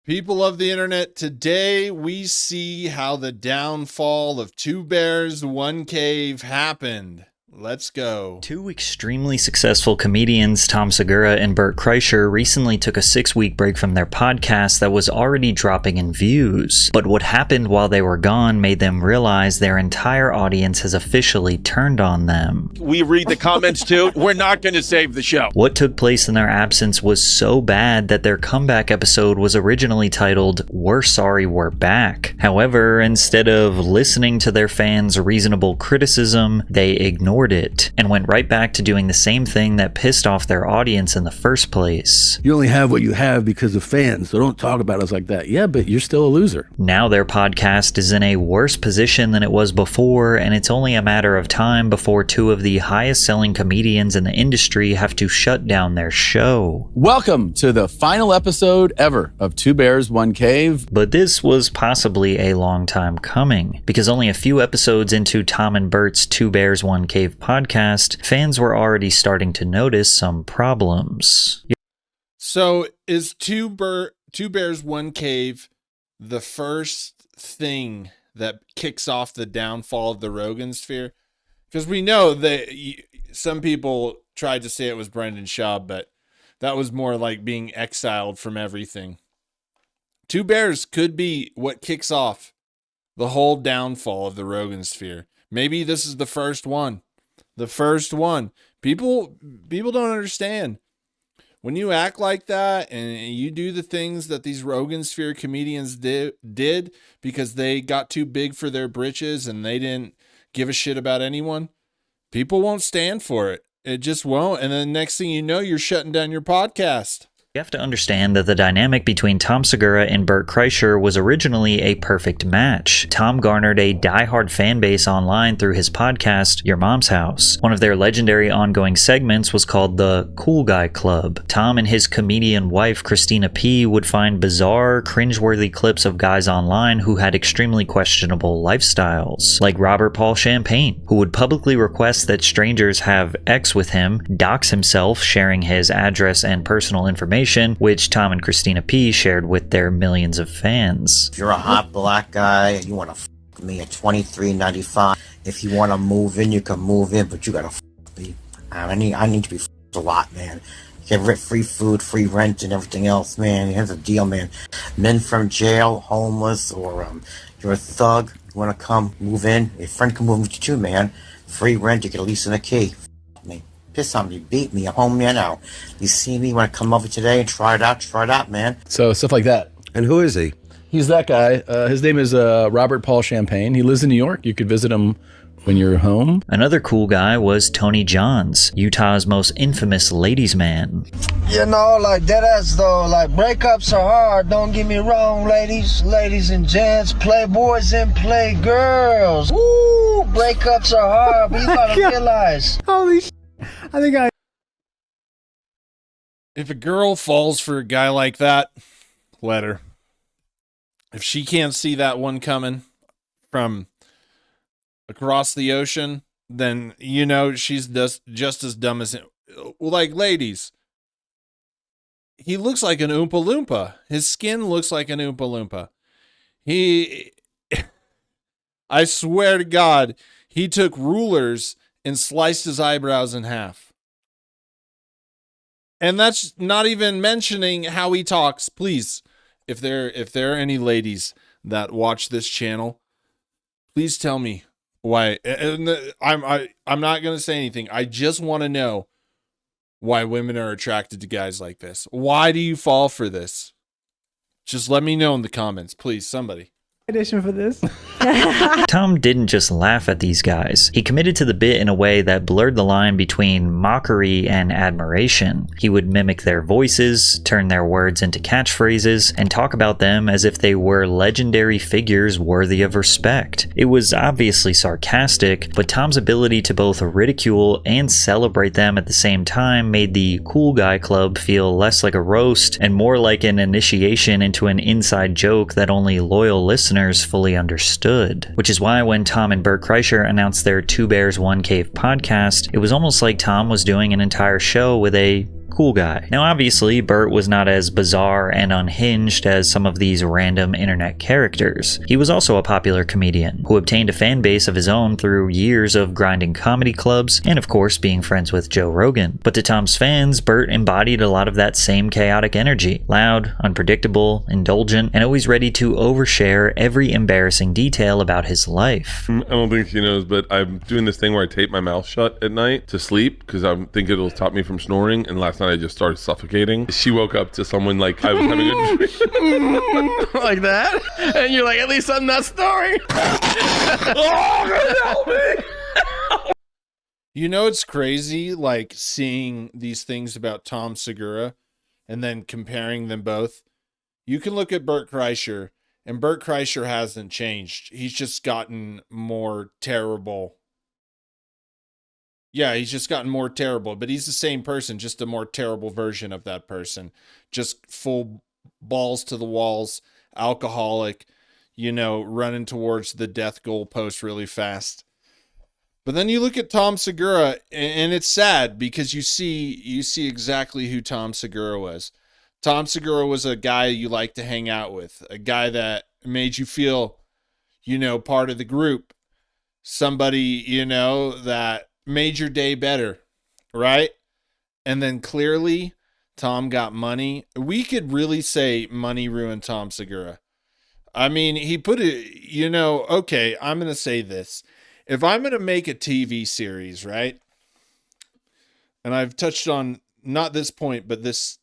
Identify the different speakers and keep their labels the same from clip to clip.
Speaker 1: People of the internet, today we see how the downfall of Two Bears, One Cave happened. Let's go.
Speaker 2: Two extremely successful comedians, Tom Segura and Bert Kreischer, recently took a 6-week break from their podcast that was already dropping in views. But what happened while they were gone made them realize their entire audience has officially turned on them.
Speaker 3: We read the comments too. We're not going to save the show.
Speaker 2: What took place in their absence was so bad that their comeback episode was originally titled, "We're Sorry We're Back." However, instead of listening to their fans' reasonable criticism, they ignored it and went right back to doing the same thing that pissed off their audience in the first place.
Speaker 4: You only have what you have because of fans, so don't talk about us like that. Yeah, but you're still a loser.
Speaker 2: Now their podcast is in a worse position than it was before, and it's only a matter of time before two of the highest selling comedians in the industry have to shut down their show.
Speaker 5: Welcome to the final episode ever of Two Bears, One Cave.
Speaker 2: But this was possibly a long time coming, because only a few episodes into Tom and Bert's Two Bears, One Cave podcast, fans were already starting to notice some problems.
Speaker 1: So is Two Bears, One Cave the first thing that kicks off the downfall of the Rogan sphere? Because we know that some people tried to say it was Brendan Schaub, but that was more like being exiled from everything. Two Bears could be what kicks off the whole downfall of the Rogan sphere. Maybe this is the first one. The first one. People don't understand. When you act like that and you do the things that these Rogan sphere comedians did because they got too big for their britches and they didn't give a shit about anyone, people won't stand for it. It just won't. And then next thing you know, you're shutting down your podcast.
Speaker 2: You have to understand that the dynamic between Tom Segura and Bert Kreischer was originally a perfect match. Tom garnered a diehard fan base online through his podcast, Your Mom's House. One of their legendary ongoing segments was called the Cool Guy Club. Tom and his comedian wife, Christina P., would find bizarre, cringeworthy clips of guys online who had extremely questionable lifestyles, like Robert Paul Champagne, who would publicly request that strangers have sex with him, dox himself, sharing his address and personal information, which Tom and Christina P. shared with their millions of fans.
Speaker 6: If you're a hot black guy and you want to fuck me at $23.95, if you want to move in, you can move in, but you gotta fuck me. I need to be fucked a lot, man. Get free food, free rent, and everything else, man. Here's the deal, man. Men from jail, homeless, or you're a thug, you want to come move in, your friend can move with you too, man. Free rent, you get a lease and a key. Fuck me. Piss on me, beat me, I'm home now. You see me, want to come over today and try it out, man.
Speaker 5: So stuff like that.
Speaker 4: And who is he?
Speaker 5: He's that guy. His name is Robert Paul Champagne. He lives in New York. You could visit him when you're home.
Speaker 2: Another cool guy was Tony Johns, Utah's most infamous ladies' man.
Speaker 7: You know, like deadass though, like breakups are hard, don't get me wrong, ladies and gents, playboys and playgirls. Woo, breakups are hard, but you gotta realize.
Speaker 8: Holy shit. I think
Speaker 1: If a girl falls for a guy like that, let her. If she can't see that one coming from across the ocean, then you know she's just as dumb as him. Like, ladies, he looks like an Oompa Loompa. His skin looks like an Oompa Loompa. I swear to God, he took rulers and sliced his eyebrows in half. And that's not even mentioning how he talks. Please, if there are any ladies that watch this channel, please tell me why. And I'm not going to say anything. I just want to know why women are attracted to guys like this. Why do you fall for this? Just let me know in the comments, please, somebody.
Speaker 8: edition for this.
Speaker 2: Tom didn't just laugh at these guys. He committed to the bit in a way that blurred the line between mockery and admiration. He would mimic their voices, turn their words into catchphrases, and talk about them as if they were legendary figures worthy of respect. It was obviously sarcastic, but Tom's ability to both ridicule and celebrate them at the same time made the Cool Guy Club feel less like a roast and more like an initiation into an inside joke that only loyal listeners fully understood. Which is why when Tom and Bert Kreischer announced their Two Bears, One Cave podcast, it was almost like Tom was doing an entire show with a cool guy. Now obviously, Bert was not as bizarre and unhinged as some of these random internet characters. He was also a popular comedian who obtained a fan base of his own through years of grinding comedy clubs and of course being friends with Joe Rogan. But to Tom's fans, Bert embodied a lot of that same chaotic energy. Loud, unpredictable, indulgent, and always ready to overshare every embarrassing detail about his life.
Speaker 9: I don't think she knows, but I'm doing this thing where I tape my mouth shut at night to sleep because I think it'll stop me from snoring. And last night I just started suffocating. She woke up to someone like I was having a dream.
Speaker 5: Like that? And you're like, at least I'm not snoring.
Speaker 9: Help me!
Speaker 1: You know, it's crazy, like seeing these things about Tom Segura and then comparing them both. You can look at Bert Kreischer, and Bert Kreischer hasn't changed. He's just gotten more terrible. Yeah, he's just gotten more terrible, but he's the same person, just a more terrible version of that person. Just full balls to the walls, alcoholic, you know, running towards the death goalpost really fast. But then you look at Tom Segura, and it's sad because you see exactly who Tom Segura was. Tom Segura was a guy you like to hang out with, a guy that made you feel, you know, part of the group. Somebody, you know, that made your day better, right? And then clearly, Tom got money. We could really say money ruined Tom Segura. I mean, he put it, you know, okay, I'm going to say this. If I'm going to make a TV series, right? And I've touched on not this point, but this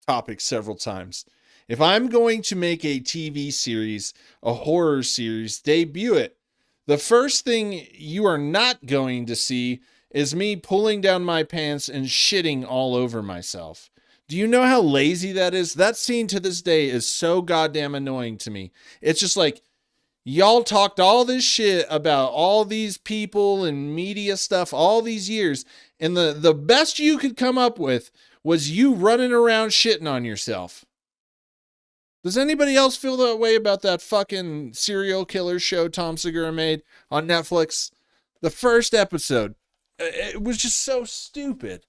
Speaker 1: topic several times. If I'm going to make a TV series, a horror series, debut it, the first thing you are not going to see is me pulling down my pants and shitting all over myself. Do you know how lazy that is? That scene to this day is so goddamn annoying to me. It's just like, y'all talked all this shit about all these people and media stuff all these years, and the best you could come up with was you running around shitting on yourself. Does anybody else feel that way about that fucking serial killer show Tom Segura made on Netflix? The first episode, it was just so stupid.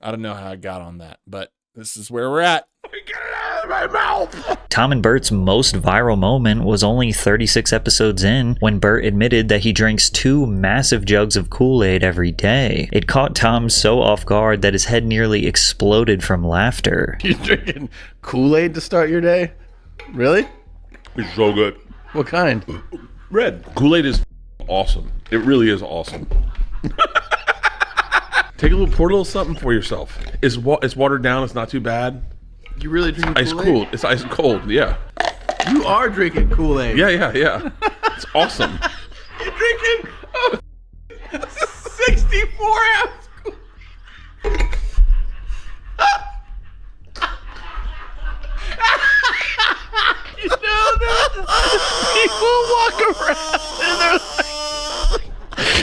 Speaker 1: I don't know how I got on that, but this is where we're at.
Speaker 9: Get it out of my mouth!
Speaker 2: Tom and Bert's most viral moment was only 36 episodes in when Bert admitted that he drinks 2 massive jugs of Kool-Aid every day. It caught Tom so off guard that his head nearly exploded from laughter.
Speaker 5: You're drinking Kool-Aid to start your day? Really?
Speaker 9: It's so good.
Speaker 5: What kind?
Speaker 9: Red. Kool-Aid is awesome. It really is awesome. Pour a little something for yourself. It's watered down. It's not too bad.
Speaker 5: You really drinking
Speaker 9: Ice
Speaker 5: Kool-Aid?
Speaker 9: cold. It's ice cold. Yeah.
Speaker 5: You are drinking Kool-Aid.
Speaker 9: Yeah. It's awesome.
Speaker 5: You're drinking 64 ounce Kool-Aid. You know that people walk around and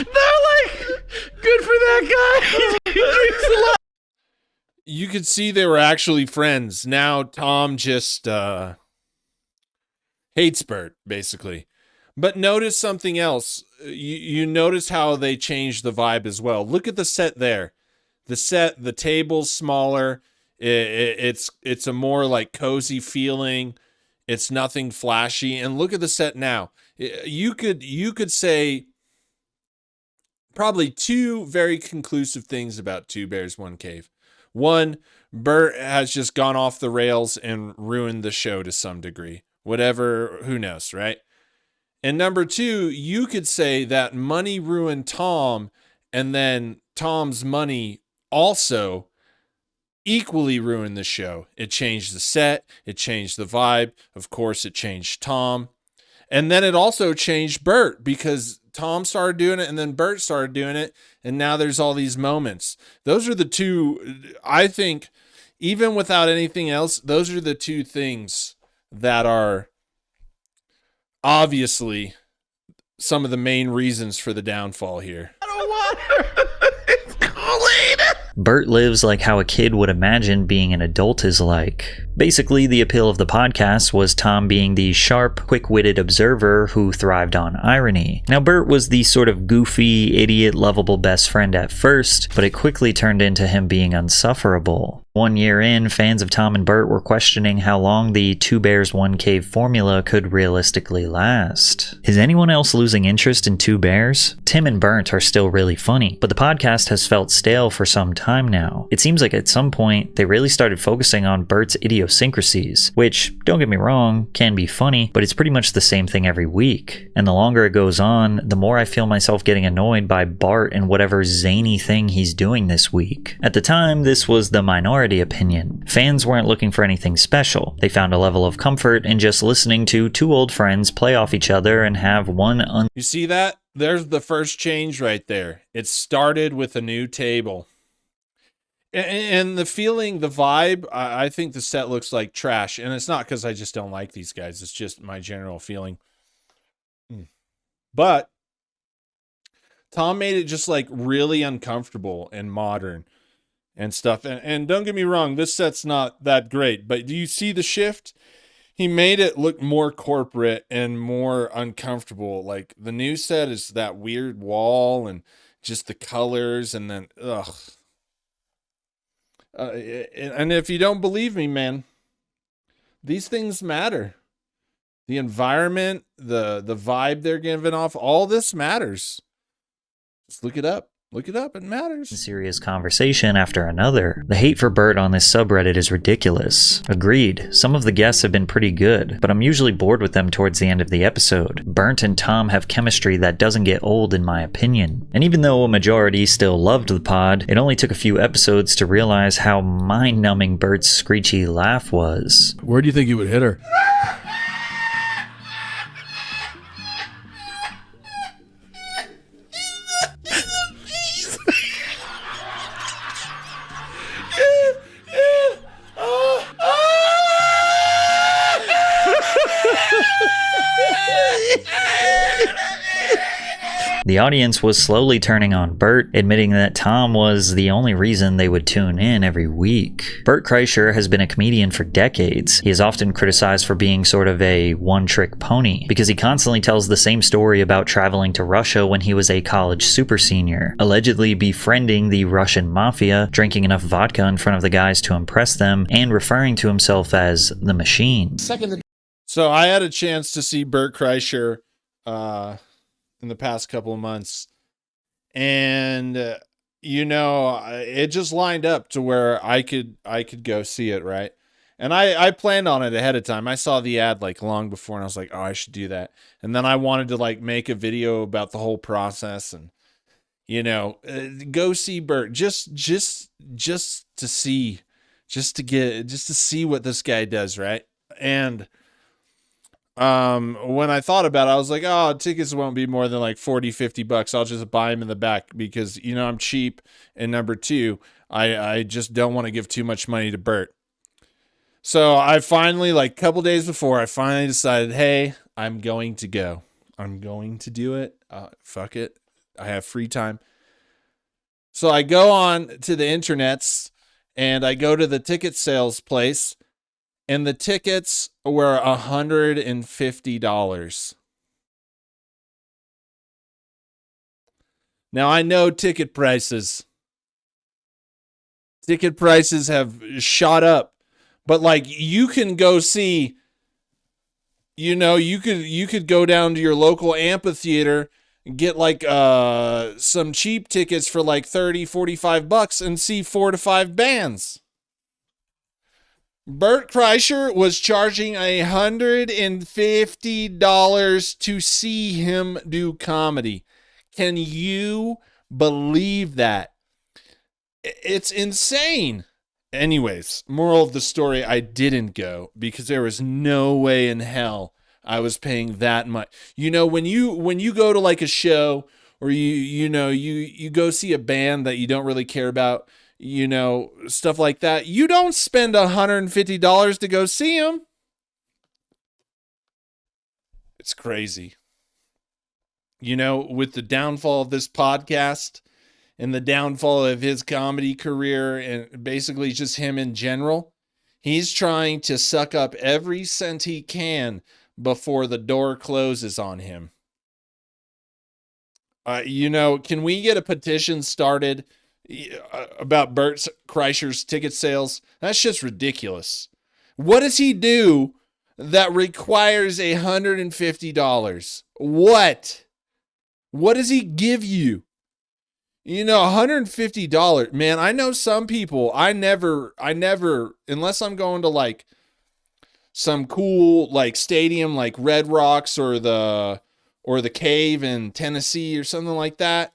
Speaker 5: they're like, good for that guy. He drinks a lot.
Speaker 1: You could see they were actually friends. Now Tom just hates Bert, basically. But notice something else. You notice how they changed the vibe as well. Look at the set there. The table's smaller. It's a more like cozy feeling. It's nothing flashy. And look at the set now. You could say probably 2 very conclusive things about Two Bears, One Cave. One, Bert has just gone off the rails and ruined the show to some degree. Whatever, who knows, right? And number 2, you could say that money ruined Tom, and then Tom's money also equally ruined the show. It changed the set, it changed the vibe, of course it changed Tom, and then it also changed Bert because Tom started doing it and then Bert started doing it, and now there's all these moments. Those are the 2, I think, even without anything else, those are the 2 things that are obviously some of the main reasons for the downfall here.
Speaker 5: I don't want her. It's Kool-Aid.
Speaker 2: Bert lives like how a kid would imagine being an adult is like. Basically, the appeal of the podcast was Tom being the sharp, quick-witted observer who thrived on irony. Now, Bert was the sort of goofy, idiot, lovable best friend at first, but it quickly turned into him being unsufferable. 1 year in, fans of Tom and Bert were questioning how long the Two Bears, One Cave formula could realistically last. Is anyone else losing interest in Two Bears? Tim and Bert are still really funny, but the podcast has felt stale for some time now. It seems like at some point, they really started focusing on Bert's idiosyncrasies, which, don't get me wrong, can be funny, but it's pretty much the same thing every week. And the longer it goes on, the more I feel myself getting annoyed by Bart and whatever zany thing he's doing this week. At the time, this was the minority opinion. Fans weren't looking for anything special. They found a level of comfort in just listening to two old friends play off each other and have one
Speaker 1: You see that? There's the first change right there. It started with a new table. And the feeling, the vibe, I think the set looks like trash. And it's not because I just don't like these guys. It's just my general feeling. But Tom made it just like really uncomfortable and modern and stuff. And don't get me wrong, this set's not that great. But do you see the shift? He made it look more corporate and more uncomfortable. Like the new set is that weird wall and just the colors and then, ugh. And if you don't believe me, man, these things matter. The environment, the vibe they're giving off, all this matters. Just look it up. Look it up. It matters.
Speaker 2: serious conversation after another. The hate for Bert on this subreddit is ridiculous. Agreed, some of the guests have been pretty good, but I'm usually bored with them towards the end of the episode. Bert and Tom have chemistry that doesn't get old in my opinion. And even though a majority still loved the pod, it only took a few episodes to realize how mind-numbing Bert's screechy laugh was.
Speaker 4: Where do you think you would hit her?
Speaker 2: The audience was slowly turning on Bert, admitting that Tom was the only reason they would tune in every week. Bert Kreischer has been a comedian for decades. He is often criticized for being sort of a one-trick pony, because he constantly tells the same story about traveling to Russia when he was a college super senior, allegedly befriending the Russian mafia, drinking enough vodka in front of the guys to impress them, and referring to himself as the Machine.
Speaker 1: So I had a chance to see Bert Kreischer in the past couple of months, and it just lined up to where I could go see it, right? And I planned on it ahead of time. I saw the ad like long before, and I was like, oh, I should do that. And then I wanted to like make a video about the whole process, and go see Bert just to see, just to see what this guy does, right? And when I thought about it, I was like, oh, tickets won't be more than like $40-$50. I'll just buy them in the back because, I'm cheap. And number two, I just don't want to give too much money to Bert. So I finally, like a couple days before, I finally decided, hey, I'm going to go. I'm going to do it. Fuck it. I have free time. So I go on to the internets and I go to the ticket sales place. And the tickets were $150. Now, I know ticket prices. Ticket prices have shot up. But, like, you can go see, you could go down to your local amphitheater and get, like, some cheap tickets for, like, $30-$45 and see 4 to 5 bands. Bert Kreischer was charging $150 to see him do comedy. Can you believe that? It's insane. Anyways, moral of the story, I didn't go because there was no way in hell I was paying that much. When you go to like a show or you go see a band that you don't really care about, stuff like that, you don't spend $150 to go see them. It's crazy. With the downfall of this podcast and the downfall of his comedy career and basically just him in general. He's trying to suck up every cent he can before the door closes on him. Can we get a petition started about Bert Kreischer's ticket sales? That's just ridiculous. What does he do that requires $150? What does he give you? $150, man. I know some people, I never, unless I'm going to like some cool like stadium like Red Rocks or the Cave in Tennessee or something like that.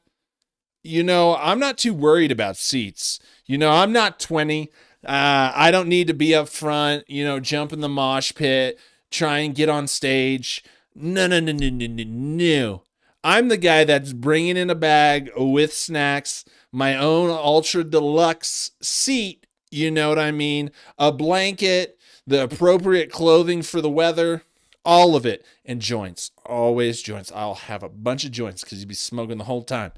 Speaker 1: I'm not too worried about seats. I'm not 20. I don't need to be up front, jump in the mosh pit, try and get on stage. No. I'm the guy that's bringing in a bag with snacks, my own ultra deluxe seat, you know what I mean? A blanket, the appropriate clothing for the weather, all of it. And joints, always joints. I'll have a bunch of joints because you'd be smoking the whole time.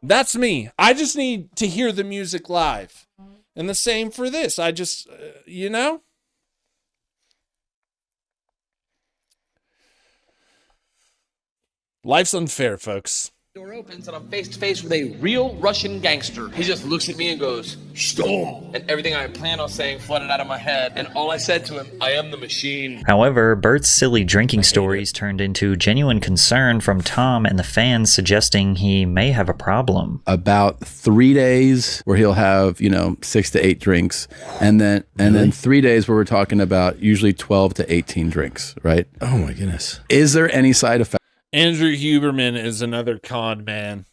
Speaker 1: That's me. I just need to hear the music live. And the same for this. I just, Life's unfair, folks.
Speaker 10: Door opens and I'm face to face with a real Russian gangster. He just looks at me and goes, "Storm!" And everything I planned on saying flooded out of my head. And all I said to him, "I am the machine."
Speaker 2: However, Bert's silly drinking stories turned into genuine concern from Tom and the fans, suggesting he may have a problem.
Speaker 5: About 3 days where he'll have 6 to 8 drinks, and then 3 days where we're talking about usually 12 to 18 drinks. Right?
Speaker 4: Oh my goodness.
Speaker 5: Is there any side effect?
Speaker 1: Andrew Huberman is another con man.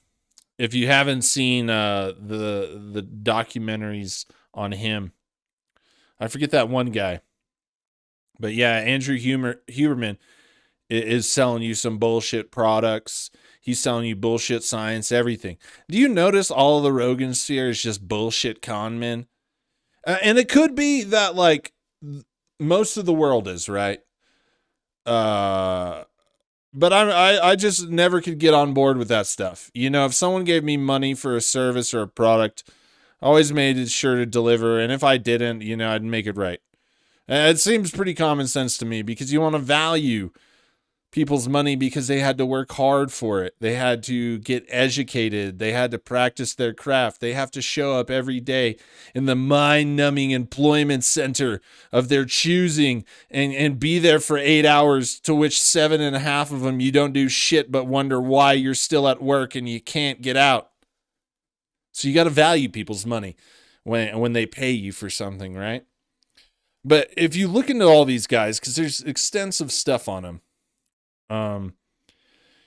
Speaker 1: If you haven't seen the documentaries on him, I forget that one guy. But yeah, Andrew Huberman is selling you some bullshit products. He's selling you bullshit science, everything. Do you notice all of the Rogan sphere is just bullshit con men? And it could be that like most of the world is, right? But I just never could get on board with that stuff. If someone gave me money for a service or a product, I always made sure to deliver. And if I didn't, I'd make it right. It seems pretty common sense to me because you want to value people's money because they had to work hard for it. They had to get educated. They had to practice their craft. They have to show up every day in the mind-numbing employment center of their choosing and be there for 8 hours, to which 7.5 of them you don't do shit but wonder why you're still at work and you can't get out. So you got to value people's money when they pay you for something, right? But if you look into all these guys, because there's extensive stuff on them,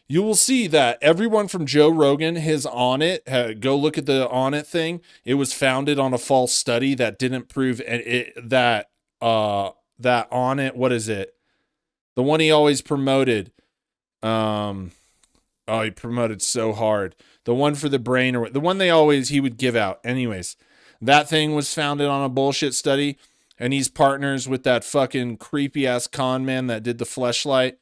Speaker 1: you will see that everyone from Joe Rogan, his On It, go look at the On It thing. It was founded on a false study that didn't prove that On It, what is it? The one he always promoted. He promoted so hard. The one for the brain, or the one he would give out. Anyways, that thing was founded on a bullshit study, and he's partners with that fucking creepy ass con man that did the Fleshlight.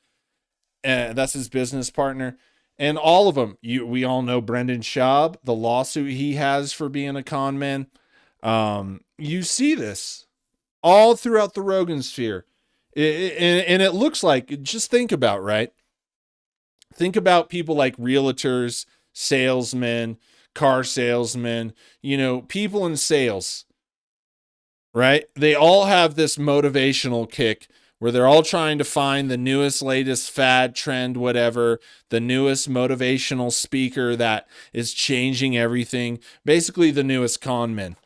Speaker 1: That's his business partner. And all of them, we all know Brendan Schaub, the lawsuit he has for being a con man. You see this all throughout the Rogan sphere. And it looks like, just think about, right? Think about people like realtors, salesmen, car salesmen, people in sales, right? They all have this motivational kick where they're all trying to find the newest, latest fad, trend, whatever, the newest motivational speaker that is changing everything, basically the newest con men.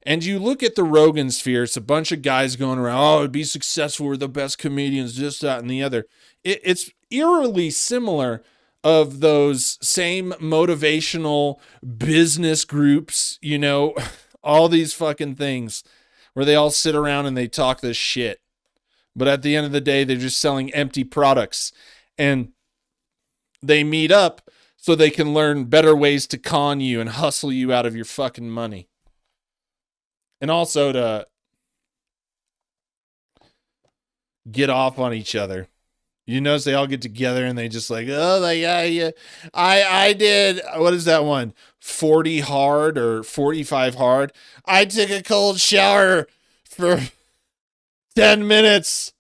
Speaker 1: And you look at the Rogan sphere, it's a bunch of guys going around, it'd be successful, we're the best comedians, this, that, and the other. It's eerily similar of those same motivational business groups, all these fucking things where they all sit around and they talk this shit. But at the end of the day, they're just selling empty products, and they meet up so they can learn better ways to con you and hustle you out of your fucking money. And also to get off on each other. You notice they all get together and they just like, oh, like, yeah. I did, what is that one? 40 hard or 45 hard. I took a cold shower for 10 minutes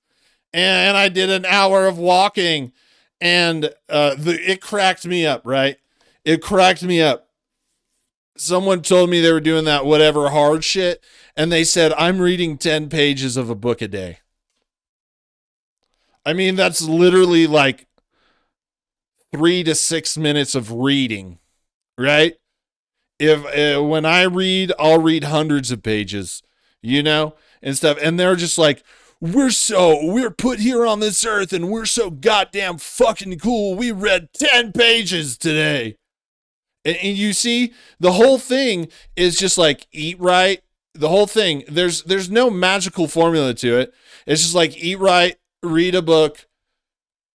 Speaker 1: and I did an hour of walking and it cracked me up, right? It cracked me up. Someone told me they were doing that whatever hard shit and they said, I'm reading 10 pages of a book a day. I mean, that's literally like 3 to 6 minutes of reading, right? If when I read, I'll read hundreds of pages, you know, and stuff. And they're just like, we're put here on this earth and we're so goddamn fucking cool. We read 10 pages today. And you see, the whole thing is just like eat right. The whole thing, there's no magical formula to it. It's just like eat right, read a book,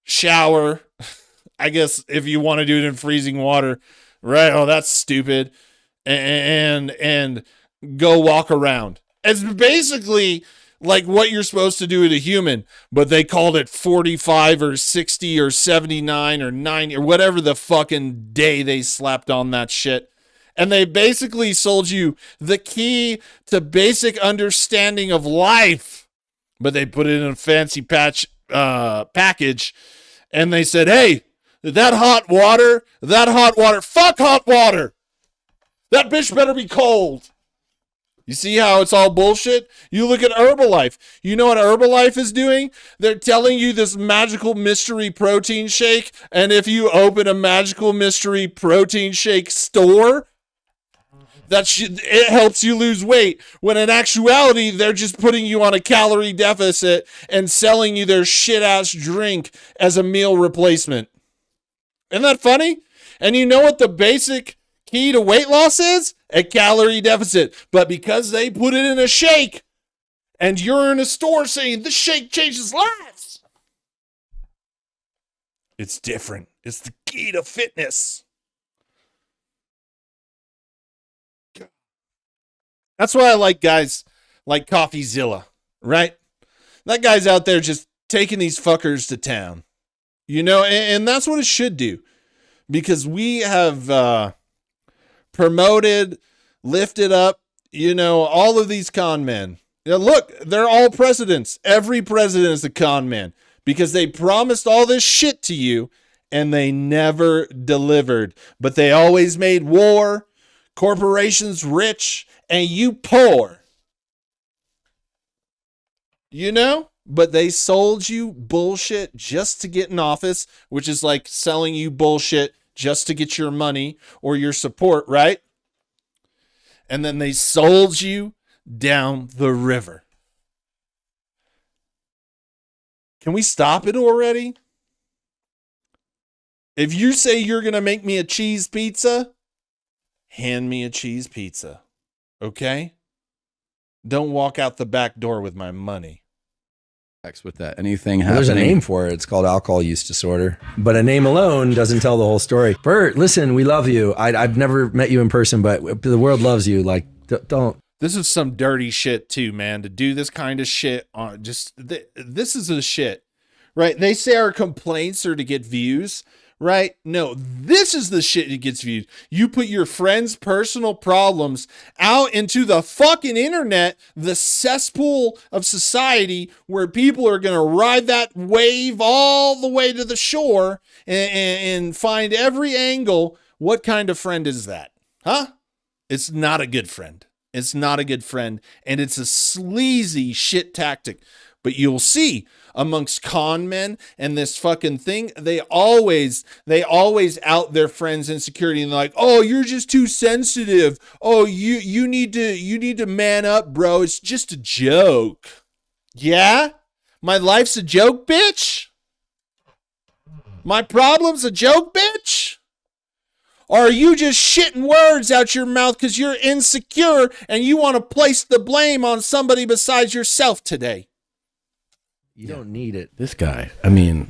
Speaker 1: shower. I guess if you want to do it in freezing water, right? Oh, that's stupid. And go walk around. It's basically like what you're supposed to do with a human, but they called it 45 or 60 or 79 or 90 or whatever the fucking day they slapped on that shit. And they basically sold you the key to basic understanding of life, but they put it in a fancy package and they said, hey, that hot water, fuck hot water. That bitch better be cold. You see how it's all bullshit? You look at Herbalife. You know what Herbalife is doing? They're telling you this magical mystery protein shake, and if you open a magical mystery protein shake store, it helps you lose weight. When in actuality, they're just putting you on a calorie deficit and selling you their shit-ass drink as a meal replacement. Isn't that funny? And you know what the basic key to weight loss is? A calorie deficit. But because they put it in a shake and you're in a store saying this shake changes lives, it's different. It's the key to fitness. That's why I like guys like CoffeeZilla, right? That guy's out there just taking these fuckers to town, you know, and that's what it should do, because we have promoted, lifted up, you know, all of these con men. You know, look, they're all presidents. Every president is a con man because they promised all this shit to you and they never delivered. But they always made war, corporations rich, and you poor. You know? But they sold you bullshit just to get in office, which is like selling you bullshit just to get your money or your support, right? And then they sold you down the river. Can we stop it already? If you say you're going to make me a cheese pizza, hand me a cheese pizza. Okay? Don't walk out the back door with my money.
Speaker 5: With that, anything
Speaker 11: well,
Speaker 5: happening?
Speaker 11: There's a name for it. It's called alcohol use disorder. But a name alone doesn't tell the whole story. Bert, listen, we love you. I've never met you in person, but the world loves you. Like, don't.
Speaker 1: This is some dirty shit too, man. To do this kind of shit on this is the shit, right? They say our complaints are to get views, right? No, this is the shit that gets views. You put your friends' personal problems out into the fucking internet, the cesspool of society where people are going to ride that wave all the way to the shore and find every angle. What kind of friend is that? Huh? It's not a good friend. It's not a good friend. And it's a sleazy shit tactic. But you'll see amongst con men and this fucking thing, they always out their friends' insecurity and they're like, oh, you're just too sensitive. Oh, you need to man up, bro. It's just a joke. Yeah? My life's a joke, bitch? My problem's a joke, bitch? Or are you just shitting words out your mouth because you're insecure and you want to place the blame on somebody besides yourself today?
Speaker 11: You don't need it.
Speaker 4: This guy, I mean,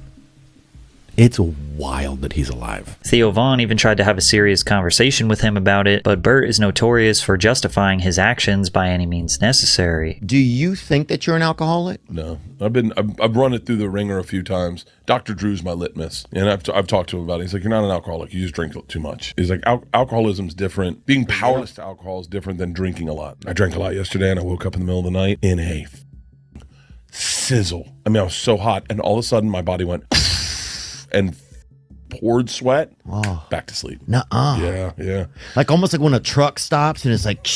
Speaker 4: It's wild that he's alive.
Speaker 2: Theo Vaughn even tried to have a serious conversation with him about it, but Bert is notorious for justifying his actions by any means necessary.
Speaker 12: Do you think that you're an alcoholic?
Speaker 9: No, I've run it through the ringer a few times. Dr. Drew's my litmus, and I've talked to him about it. He's like, you're not an alcoholic. You just drink too much. He's like, alcoholism's different. Being powerless to alcohol is different than drinking a lot. I drank a lot yesterday, and I woke up in the middle of the night in a sizzle. I mean, I was so hot, and all of a sudden my body went and poured sweat.
Speaker 12: Oh.
Speaker 9: Back to sleep.
Speaker 12: Nuh-uh.
Speaker 9: Yeah.
Speaker 12: Like almost like when a truck stops and it's like,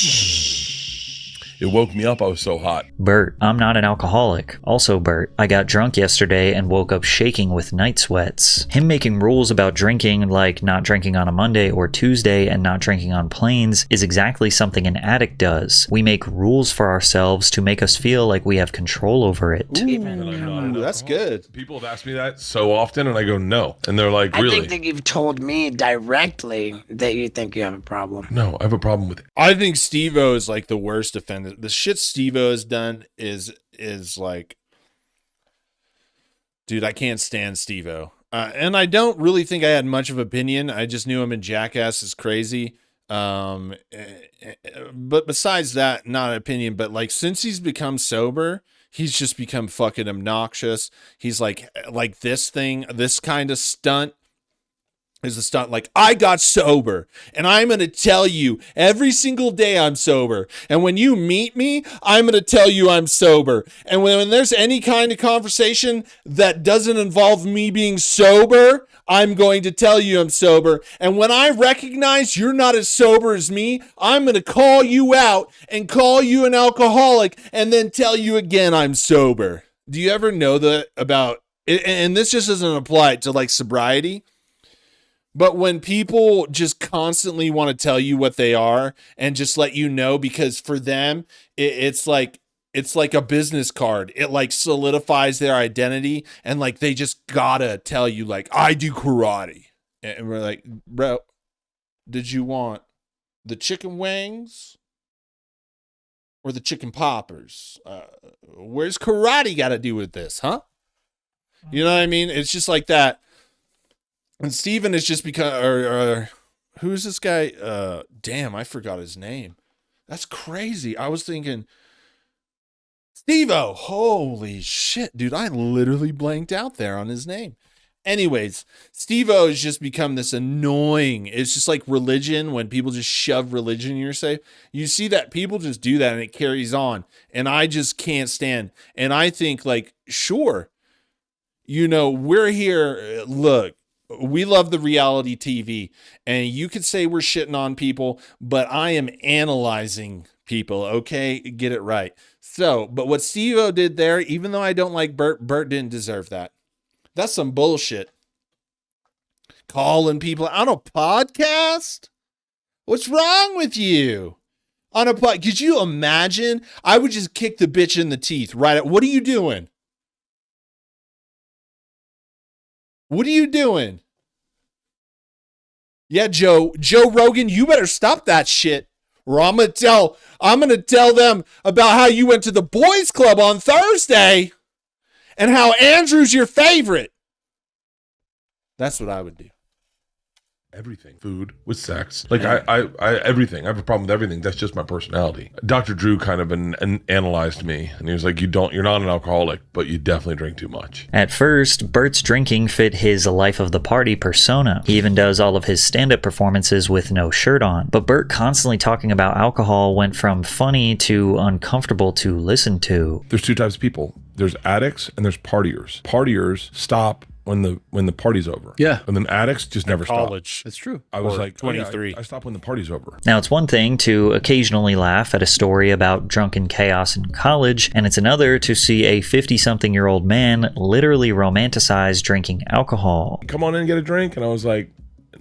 Speaker 9: It woke me up. I was so hot.
Speaker 2: Bert, I'm not an alcoholic. Also, Bert, I got drunk yesterday and woke up shaking with night sweats. Him making rules about drinking, like not drinking on a Monday or Tuesday and not drinking on planes, is exactly something an addict does. We make rules for ourselves to make us feel like we have control over it.
Speaker 1: Ooh, that's good.
Speaker 9: People have asked me that so often, and I go, no. And they're like, really?
Speaker 13: I think that you've told me directly that you think you have a problem.
Speaker 9: No, I have a problem with it.
Speaker 1: I think Steve-O is like the worst offender. The shit Steve-O has done is like, dude, I can't stand Steve-O. And I don't really think I had much of opinion. I just knew him in Jackass is crazy. But besides that, not an opinion, but like since he's become sober, he's just become fucking obnoxious. He's like this kind of stunt is a stunt. Like, I got sober and I'm going to tell you every single day I'm sober. And when you meet me, I'm going to tell you I'm sober. And when there's any kind of conversation that doesn't involve me being sober, I'm going to tell you I'm sober. And when I recognize you're not as sober as me, I'm going to call you out and call you an alcoholic and then tell you again I'm sober. Do you ever know that about, and this just doesn't apply to like sobriety, but when people just constantly want to tell you what they are and just let you know, because for them, it's like a business card. It like solidifies their identity, and like they just gotta tell you like, I do karate. And we're like, bro, did you want the chicken wings or the chicken poppers? Where's karate got to do with this, huh? You know what I mean? It's just like that. And Steven is just because, who's this guy? Damn, I forgot his name. That's crazy. I was thinking, Steve-O. Holy shit, dude. I literally blanked out there on his name. Anyways, Steve-O has just become this annoying. It's just like religion, when people just shove religion in your face. You see that people just do that and it carries on. And I just can't stand. And I think like, sure, you know, we're here. Look. We love the reality TV, and you could say we're shitting on people, but I am analyzing people. Okay. Get it right. So, but what Steve-O did there, even though I don't like Bert didn't deserve that. That's some bullshit. Calling people on a podcast. What's wrong with you? On a podcast. Could you imagine? I would just kick the bitch in the teeth. Right. What are you doing? What are you doing? Yeah, Joe Rogan, you better stop that shit. Or I'm gonna tell them about how you went to the boys club on Thursday and how Andrew's your favorite. That's what I would do.
Speaker 9: Everything. Food with sex. Like I everything. I have a problem with everything. That's just my personality. Dr. Drew kind of analyzed me, and he was like, you're not an alcoholic, but you definitely drink too much.
Speaker 2: At first, Bert's drinking fit his life of the party persona. He even does all of his stand-up performances with no shirt on. But Bert constantly talking about alcohol went from funny to uncomfortable to listen to.
Speaker 9: There's two types of people. There's addicts and there's partiers. Partiers stop when the party's over.
Speaker 5: Yeah.
Speaker 9: And then addicts just never
Speaker 1: college.
Speaker 9: stop.
Speaker 5: That's true.
Speaker 9: I was
Speaker 1: Or
Speaker 9: like
Speaker 1: 23.
Speaker 9: I stop when the party's over.
Speaker 2: Now, it's one thing to occasionally laugh at a story about drunken chaos in college, and it's another to see a 50-something-year-old man literally romanticize drinking alcohol.
Speaker 9: Come on in and get a drink. And I was like,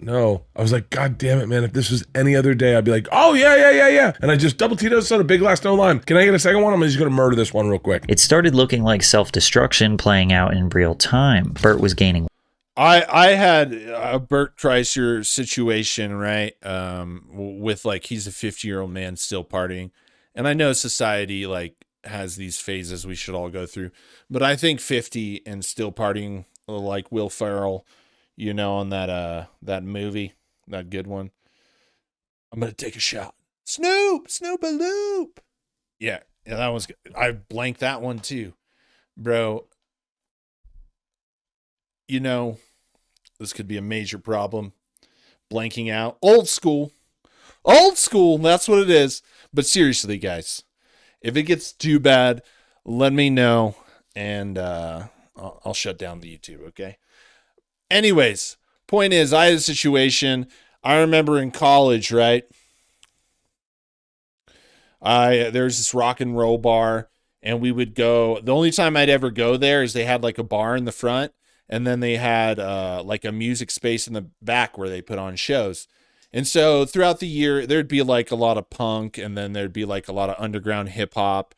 Speaker 9: no. I was like, God damn it, man. If this was any other day, I'd be like, oh, yeah. And I just double Tito's soda, big glass, no lime. Can I get a second one? I'm just going to murder this one real quick.
Speaker 2: It started looking like self-destruction playing out in real time. Bert was gaining.
Speaker 1: I had a Bert Kreischer situation, right? With like, he's a 50-year-old man still partying. And I know society like has these phases we should all go through, but I think 50 and still partying like Will Ferrell you know, on that movie, that good one. I'm gonna take a shot. Snoop-a-loop. Yeah, that was good. I blanked that one too, bro. You know, this could be a major problem. Blanking out. Old school. That's what it is. But seriously, guys, if it gets too bad, let me know, and I'll shut down the YouTube. Okay. Anyways, point is, I had a situation. I remember in college, right? There's this rock and roll bar, and we would go. The only time I'd ever go there is they had like a bar in the front, and then they had like a music space in the back where they put on shows. And so throughout the year, there'd be like a lot of punk, and then there'd be like a lot of underground hip hop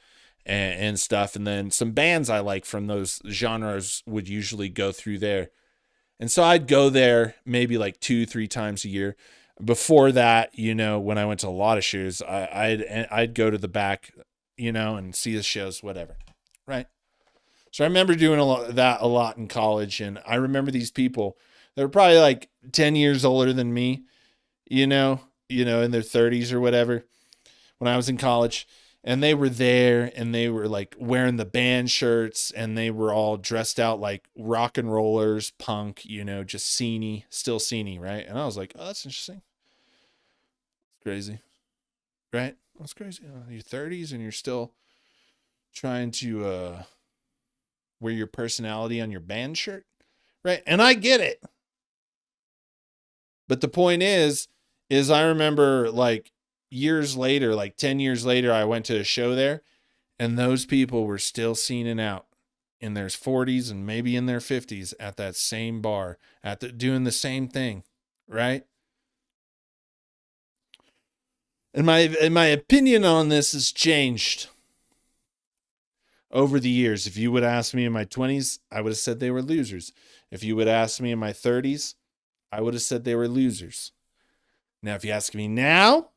Speaker 1: and stuff. And then some bands I like from those genres would usually go through there. And so I'd go there maybe like 2-3 times a year. Before that, you know, when I went to a lot of shows, I'd go to the back, you know, and see the shows, whatever. Right. So I remember doing a lot in college. And I remember these people, they were probably like 10 years older than me, you know, in their 30s or whatever, when I was in college. And they were there, and they were like wearing the band shirts, and they were all dressed out like rock and rollers, punk, you know, just still sceney, right? And I was like, oh, that's interesting. Crazy, right? That's crazy. You're 30s and you're still trying to wear your personality on your band shirt, right? And I get it. But the point is I remember like years later, like 10 years later, I went to a show there, and those people were still scening out in their 40s and maybe in their 50s at that same bar, doing the same thing, right? And my opinion on this has changed over the years. If you would ask me in my 20s, I would have said they were losers. If you would ask me in my 30s, I would have said they were losers. Now, if you ask me now,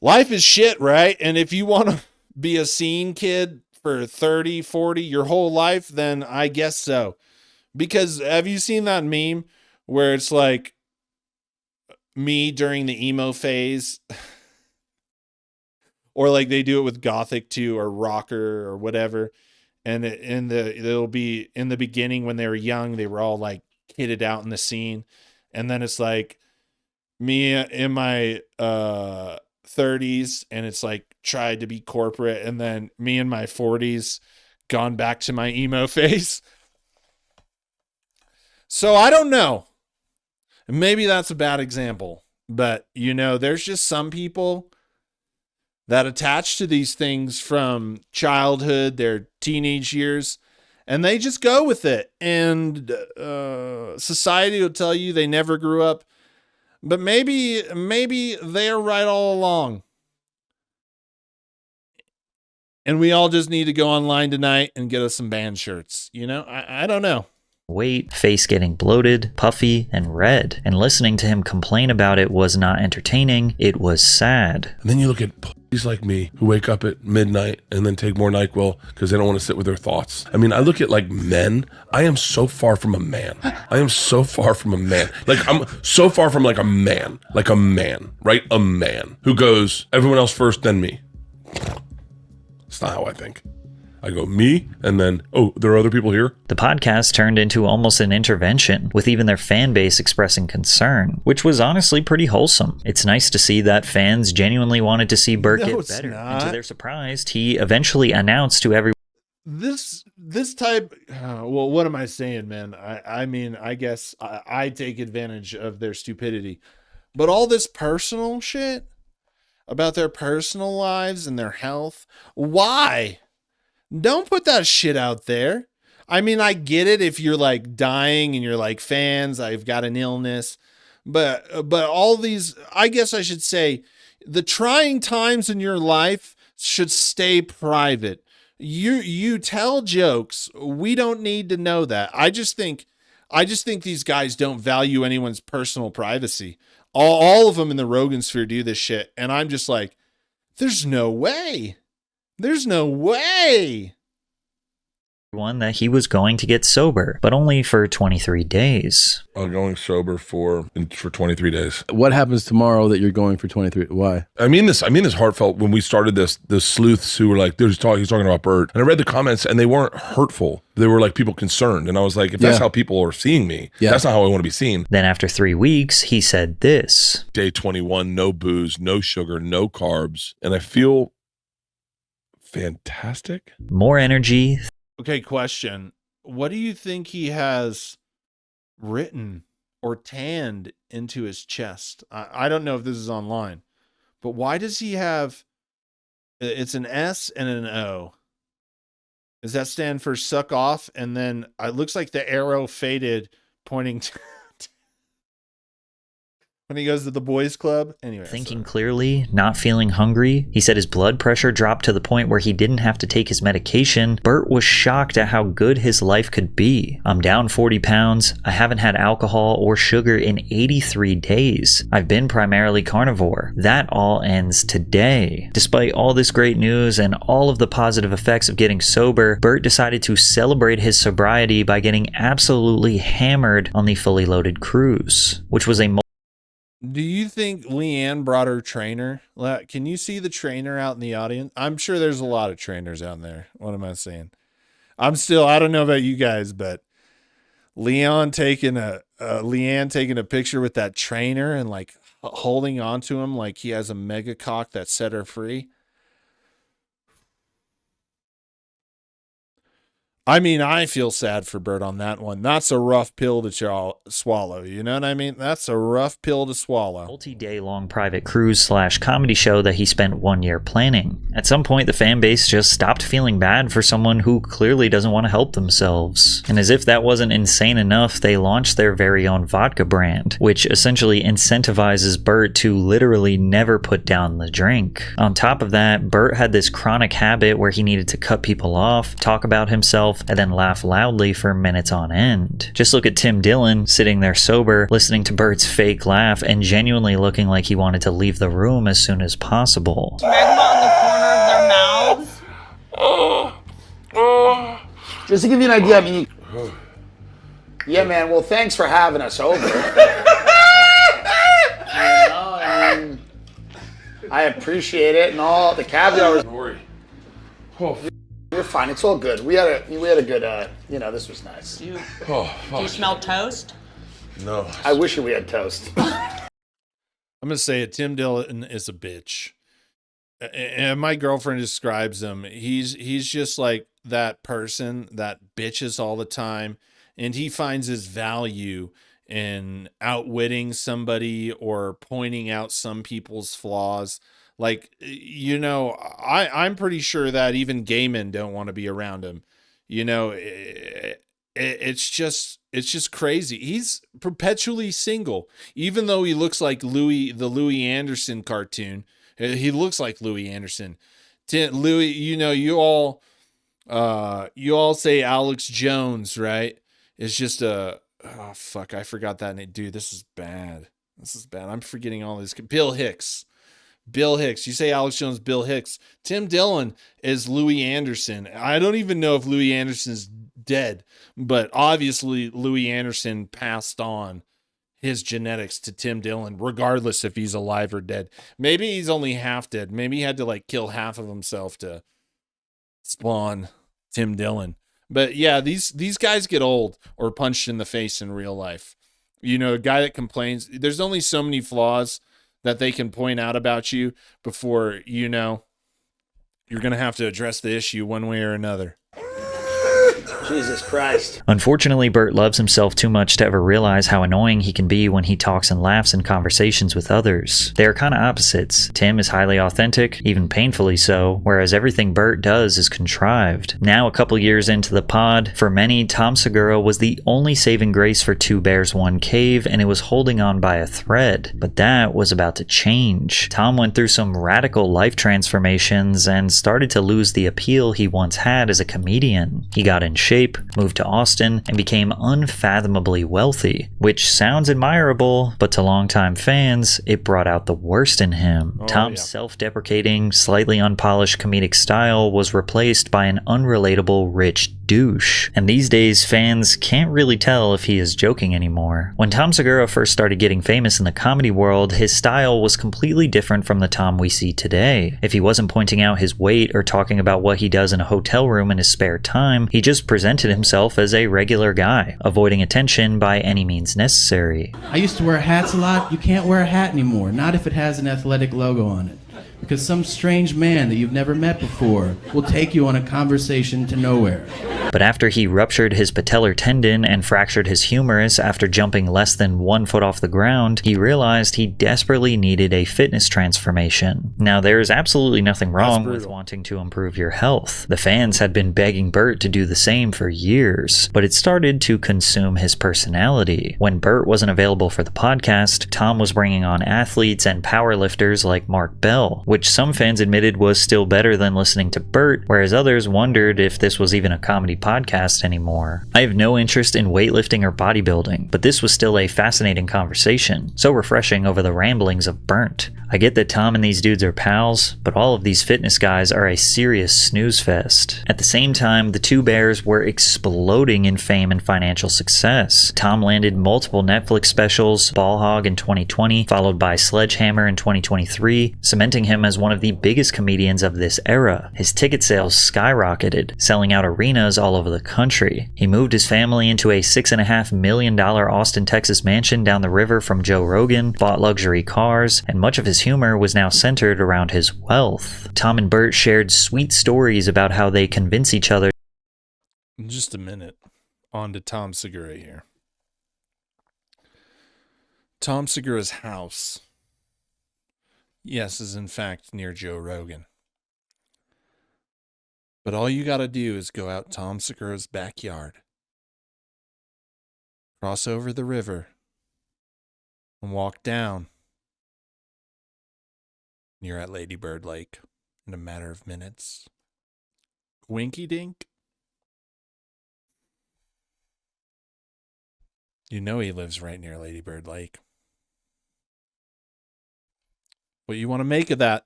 Speaker 1: life is shit, right? And if you want to be a scene kid for 30, 40, your whole life, then I guess so. Because have you seen that meme where it's like me during the emo phase? Or like they do it with Gothic too, or rocker or whatever. And it'll be in the beginning when they were young, they were all like kitted out in the scene. And then it's like me in my 30s, and it's like tried to be corporate, and then me in my 40s gone back to my emo phase. So I don't know. Maybe that's a bad example, but you know, there's just some people that attach to these things from childhood, their teenage years, and they just go with it. And society will tell you they never grew up. But maybe they're right all along. And we all just need to go online tonight and get us some band shirts. You know, I don't know.
Speaker 2: Weight, face getting bloated, puffy, and red. And listening to him complain about it was not entertaining, it was sad.
Speaker 9: And then you look at please like me who wake up at midnight and then take more NyQuil because they don't want to sit with their thoughts. I mean, I look at like men. I am so far from a man. I am so far from a man. Like I'm so far from like a man, right? A man who goes everyone else first, then me. It's not how I think. I go me, and then, oh, there are other people here?
Speaker 2: The podcast turned into almost an intervention, with even their fan base expressing concern, which was honestly pretty wholesome. It's nice to see that fans genuinely wanted to see Bert get better. And to their surprise, he eventually announced to everyone,
Speaker 1: this type, well, what am I saying, man? I mean, I guess I take advantage of their stupidity. But all this personal shit about their personal lives and their health, why? Don't put that shit out there. I mean, I get it if you're like dying and you're like, fans, I've got an illness. But all these, I guess I should say, the trying times in your life should stay private. You tell jokes. We don't need to know that. I just think these guys don't value anyone's personal privacy. All of them in the Rogan sphere do this shit. And I'm just like, there's no way. There's no way.
Speaker 2: that he was going to get sober, but only for 23 days.
Speaker 9: I'm going sober for 23 days.
Speaker 5: What happens tomorrow that you're going for 23? Why?
Speaker 9: I mean this heartfelt. When we started this, the sleuths who were like, he's talking about Bert, and I read the comments and they weren't hurtful. They were like people concerned, and I was like, if that's how people are seeing me, that's not how I want to be seen.
Speaker 2: Then after 3 weeks, he said this.
Speaker 9: Day 21, no booze, no sugar, no carbs, and I feel fantastic.
Speaker 2: More energy.
Speaker 1: Okay, question. What do you think he has written or tanned into his chest? I don't know if this is online, but why does he have, it's an S and an O. Does that stand for suck off? And then it looks like the arrow faded pointing to when he goes to the boys club. Anyway,
Speaker 2: thinking clearly, not feeling hungry. He said his blood pressure dropped to the point where he didn't have to take his medication. Bert was shocked at how good his life could be. I'm down 40 pounds. I haven't had alcohol or sugar in 83 days. I've been primarily carnivore. That all ends today. Despite all this great news and all of the positive effects of getting sober, Bert decided to celebrate his sobriety by getting absolutely hammered on the Fully Loaded cruise, which was a
Speaker 1: Do you think Leanne brought her trainer? Can you see the trainer out in the audience? I'm sure there's a lot of trainers out there. What am I saying? I don't know about you guys, but Leanne taking a picture with that trainer and like holding on to him like he has a mega cock that set her free. I mean, I feel sad for Bert on that one. That's a rough pill to swallow. You know what I mean? That's a rough pill to swallow.
Speaker 2: Multi-day long private cruise / comedy show that he spent 1 year planning. At some point, the fan base just stopped feeling bad for someone who clearly doesn't want to help themselves. And as if that wasn't insane enough, they launched their very own vodka brand, which essentially incentivizes Bert to literally never put down the drink. On top of that, Bert had this chronic habit where he needed to cut people off, talk about himself, and then laugh loudly for minutes on end. Just look at Tim Dillon sitting there sober, listening to Bert's fake laugh and genuinely looking like he wanted to leave the room as soon as possible.
Speaker 14: Magma on the corner of their mouths.
Speaker 7: Just to give you an idea, I mean, yeah, man. Well, thanks for having us over. I appreciate it and all the caviar. You're fine. It's all good. We had a good. This was nice.
Speaker 14: Do you smell toast?
Speaker 9: No.
Speaker 7: I wish we had toast.
Speaker 1: I'm gonna say it. Tim Dillon is a bitch, and my girlfriend describes him. He's just like that person that bitches all the time, and he finds his value in outwitting somebody or pointing out some people's flaws. Like, I'm pretty sure that even gay men don't want to be around him. It's just crazy. He's perpetually single, even though he looks like the Louis Anderson cartoon. He looks like Louis Anderson. Louis, you all say Alex Jones, right? It's just I forgot that name. Dude, this is bad. I'm forgetting all this. Bill Hicks. You say Alex Jones, Bill Hicks. Tim Dillon is Louis Anderson. I don't even know if Louis Anderson's dead, but obviously Louis Anderson passed on his genetics to Tim Dillon, regardless if he's alive or dead. Maybe he's only half dead. Maybe he had to kill half of himself to spawn Tim Dillon. But yeah, these guys get old or punched in the face in real life. A guy that complains, there's only so many flaws that they can point out about you before you're going to have to address the issue one way or another.
Speaker 7: Jesus Christ.
Speaker 2: Unfortunately, Bert loves himself too much to ever realize how annoying he can be when he talks and laughs in conversations with others. They are kind of opposites. Tim is highly authentic, even painfully so, whereas everything Bert does is contrived. Now, a couple years into the pod, for many, Tom Segura was the only saving grace for Two Bears, One Cave, and it was holding on by a thread. But that was about to change. Tom went through some radical life transformations and started to lose the appeal he once had as a comedian. He got in shape, moved to Austin, and became unfathomably wealthy, which sounds admirable, but to longtime fans, it brought out the worst in him. Tom's self-deprecating, slightly unpolished comedic style was replaced by an unrelatable, rich douche. And these days, fans can't really tell if he is joking anymore. When Tom Segura first started getting famous in the comedy world, his style was completely different from the Tom we see today. If he wasn't pointing out his weight or talking about what he does in a hotel room in his spare time, he just presented himself as a regular guy, avoiding attention by any means necessary.
Speaker 15: I used to wear hats a lot. You can't wear a hat anymore, not if it has an athletic logo on it. Because some strange man that you've never met before will take you on a conversation to nowhere.
Speaker 2: But after he ruptured his patellar tendon and fractured his humerus after jumping less than 1 foot off the ground, he realized he desperately needed a fitness transformation. Now, there is absolutely nothing wrong with wanting to improve your health. The fans had been begging Bert to do the same for years, but it started to consume his personality. When Bert wasn't available for the podcast, Tom was bringing on athletes and powerlifters like Mark Bell, which some fans admitted was still better than listening to Bert, whereas others wondered if this was even a comedy podcast anymore. I have no interest in weightlifting or bodybuilding, but this was still a fascinating conversation, so refreshing over the ramblings of Burnt. I get that Tom and these dudes are pals, but all of these fitness guys are a serious snooze fest. At the same time, the two bears were exploding in fame and financial success. Tom landed multiple Netflix specials, Ball Hog in 2020, followed by Sledgehammer in 2023, cementing him as one of the biggest comedians of this era. His ticket sales skyrocketed, selling out arenas all over the country. He moved his family into a $6.5 million Austin, Texas mansion down the river from Joe Rogan, bought luxury cars, and much of his humor was now centered around his wealth. Tom and Bert shared sweet stories about how they convince each other.
Speaker 1: In just a minute, on to Tom Segura here. Tom Segura's house, yes, is in fact near Joe Rogan. But all you got to do is go out Tom Segura's backyard, cross over the river, and walk down. You're at Lady Bird Lake in a matter of minutes. Winky dink. You know he lives right near Lady Bird Lake. What you want to make of that?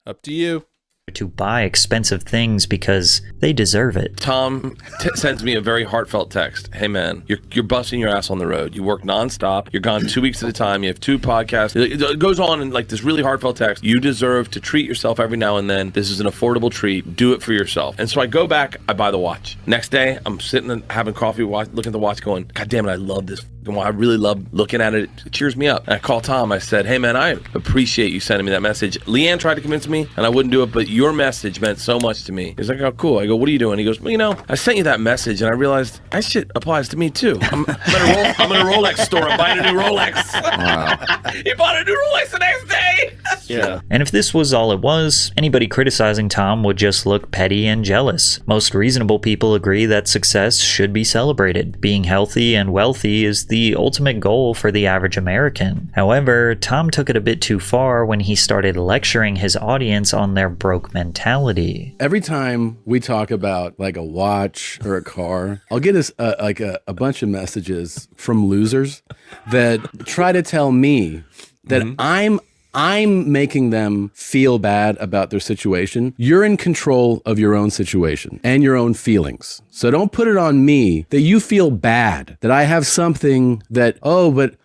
Speaker 1: Up to you.
Speaker 2: To buy expensive things because they deserve it.
Speaker 3: Tom sends me a very heartfelt text. Hey man, you're busting your ass on the road. You work nonstop. You're gone 2 weeks at a time. You have 2 podcasts. It goes on in like this really heartfelt text. You deserve to treat yourself every now and then. This is an affordable treat. Do it for yourself. And so I go back. I buy the watch. Next day, I'm sitting and having coffee, looking at the watch, going, God damn it, I love this. I really love looking at it. It cheers me up. And I call Tom. I said, hey man, I appreciate you sending me that message. Leanne tried to convince me, and I wouldn't do it, but your message meant so much to me. He's like, oh, cool. I go, what are you doing? He goes, well, you know, I sent you that message, and I realized that shit applies to me too. I'm in a Rolex store. I'm buying a new Rolex. Wow. He bought a new Rolex the next day.
Speaker 2: Yeah. And if this was all it was, anybody criticizing Tom would just look petty and jealous. Most reasonable people agree that success should be celebrated. Being healthy and wealthy is the ultimate goal for the average American. However, Tom took it a bit too far when he started lecturing his audience on their broke mentality.
Speaker 5: Every time we talk about like a watch or a car, I'll get a bunch of messages from losers that try to tell me that I'm making them feel bad about their situation. You're in control of your own situation and your own feelings. So don't put it on me that you feel bad, that I have something that, but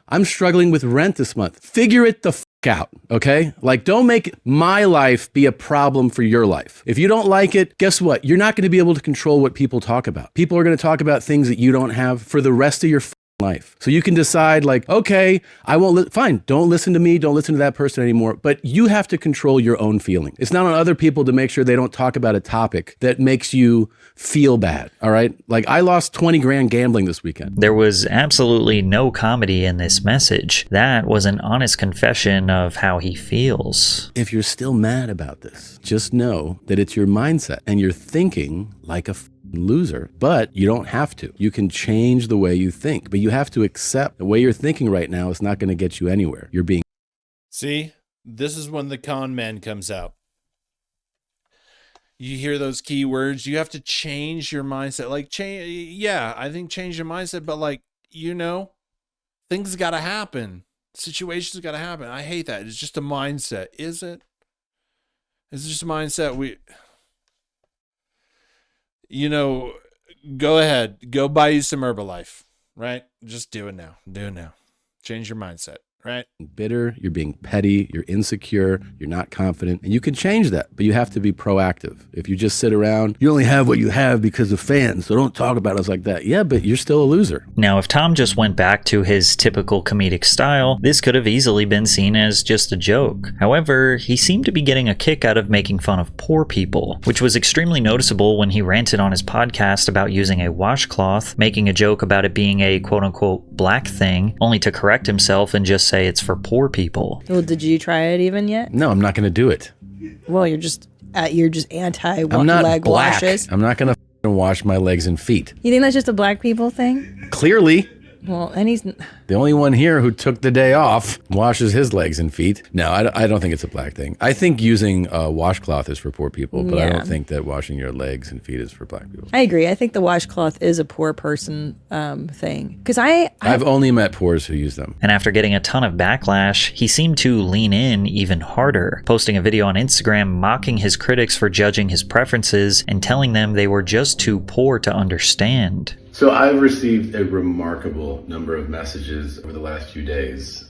Speaker 5: I'm struggling with rent this month. Figure it the f*** out, okay? Like, don't make my life be a problem for your life. If you don't like it, guess what? You're not going to be able to control what people talk about. People are going to talk about things that you don't have for the rest of your life. So you can decide like, okay, I won't, fine, don't listen to me, don't listen to that person anymore, but you have to control your own feeling. It's not on other people to make sure they don't talk about a topic that makes you feel bad, all right? Like I lost 20 grand gambling this weekend.
Speaker 2: There was absolutely no comedy in this message. That was an honest confession of how he feels.
Speaker 5: If you're still mad about this, just know that it's your mindset and you're thinking like a loser, but you don't have to. You can change the way you think, but you have to accept the way you're thinking right now is not going to get you anywhere. You're being.
Speaker 1: See, this is when the con man comes out. You hear those key words, you have to change your mindset. Like I think change your mindset, but like, things got to happen. Situations got to happen. I hate that. It's just a mindset. Is it? It's just a mindset. you know, go ahead, go buy you some Herbalife, right? Just do it now. Do it now. Change your mindset, right?
Speaker 5: Bitter, you're being petty, you're insecure, you're not confident, and you can change that, but you have to be proactive. If you just sit around, you only have what you have because of fans, so don't talk about us like that. Yeah, but you're still a loser.
Speaker 2: Now, if Tom just went back to his typical comedic style, this could have easily been seen as just a joke. However, he seemed to be getting a kick out of making fun of poor people, which was extremely noticeable when he ranted on his podcast about using a washcloth, making a joke about it being a quote-unquote black thing, only to correct himself and just say it's for poor people.
Speaker 16: Well, did you try it even yet?
Speaker 5: No, I'm not going to do it.
Speaker 16: Well, you're just anti
Speaker 5: I'm not
Speaker 16: leg
Speaker 5: black.
Speaker 16: washes.
Speaker 5: I'm not going to wash my legs and feet.
Speaker 16: You think that's just a black people thing?
Speaker 5: Clearly.
Speaker 16: Well, and he's
Speaker 5: The only one here who took the day off washes his legs and feet. No, I don't think it's a black thing. I think using a washcloth is for poor people, but I
Speaker 16: Yeah.
Speaker 5: don't think that washing your legs and feet is for black people.
Speaker 16: I agree. I think the washcloth is a poor person thing. Because
Speaker 5: I've only met poors who use them.
Speaker 2: And after getting a ton of backlash, he seemed to lean in even harder, posting a video on Instagram mocking his critics for judging his preferences and telling them they were just too poor to understand.
Speaker 5: So I've received a remarkable number of messages over the last few days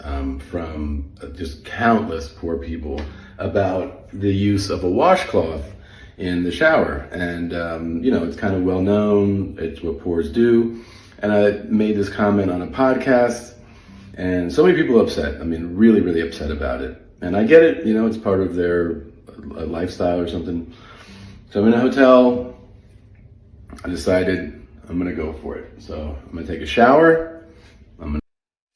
Speaker 5: from just countless poor people about the use of a washcloth in the shower. And, it's kind of well known. It's what poors do. And I made this comment on a podcast and so many people are upset. I mean, really, really upset about it. And I get it. It's part of their lifestyle or something. So I'm in a hotel. I decided I'm going to go for it. So I'm going to take a shower.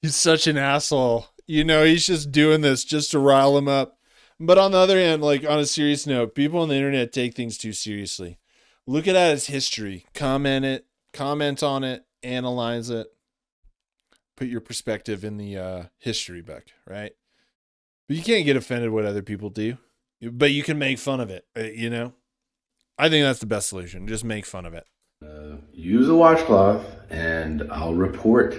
Speaker 1: He's such an asshole. He's just doing this just to rile him up. But on the other hand, like on a serious note, people on the internet take things too seriously. Look at it as history. Comment on it, analyze it. Put your perspective in the history book, right? But you can't get offended what other people do. But you can make fun of it, I think that's the best solution. Just make fun of it.
Speaker 5: Use a washcloth and I'll report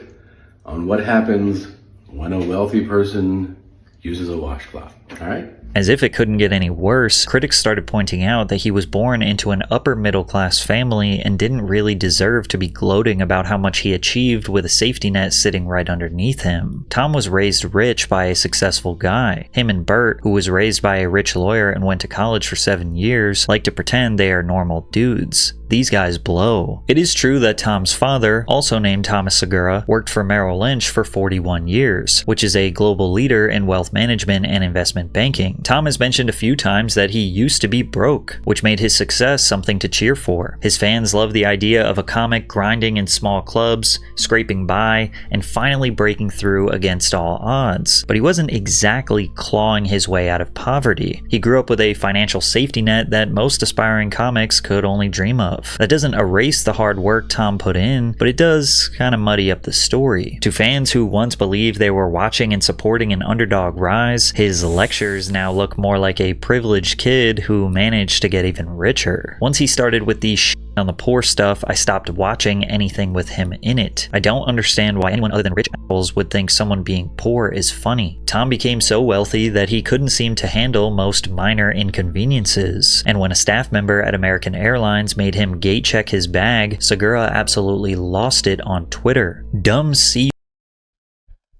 Speaker 5: on what happens when a wealthy person uses a washcloth. All right?
Speaker 2: As if it couldn't get any worse, critics started pointing out that he was born into an upper middle class family and didn't really deserve to be gloating about how much he achieved with a safety net sitting right underneath him. Tom was raised rich by a successful guy. Him and Bert, who was raised by a rich lawyer and went to college for 7 years, like to pretend they are normal dudes. These guys blow. It is true that Tom's father, also named Thomas Segura, worked for Merrill Lynch for 41 years, which is a global leader in wealth management and investment banking. Tom has mentioned a few times that he used to be broke, which made his success something to cheer for. His fans love the idea of a comic grinding in small clubs, scraping by, and finally breaking through against all odds. But he wasn't exactly clawing his way out of poverty. He grew up with a financial safety net that most aspiring comics could only dream of. That doesn't erase the hard work Tom put in, but it does kind of muddy up the story. To fans who once believed they were watching and supporting an underdog rise, his lectures now look more like a privileged kid who managed to get even richer. Once he started with the on the poor stuff, I stopped watching anything with him in it. I don't understand why anyone other than rich assholes would think someone being poor is funny. Tom became so wealthy that he couldn't seem to handle most minor inconveniences, and when a staff member at American Airlines made him gate check his bag, Segura absolutely lost it on Twitter. Dumb C.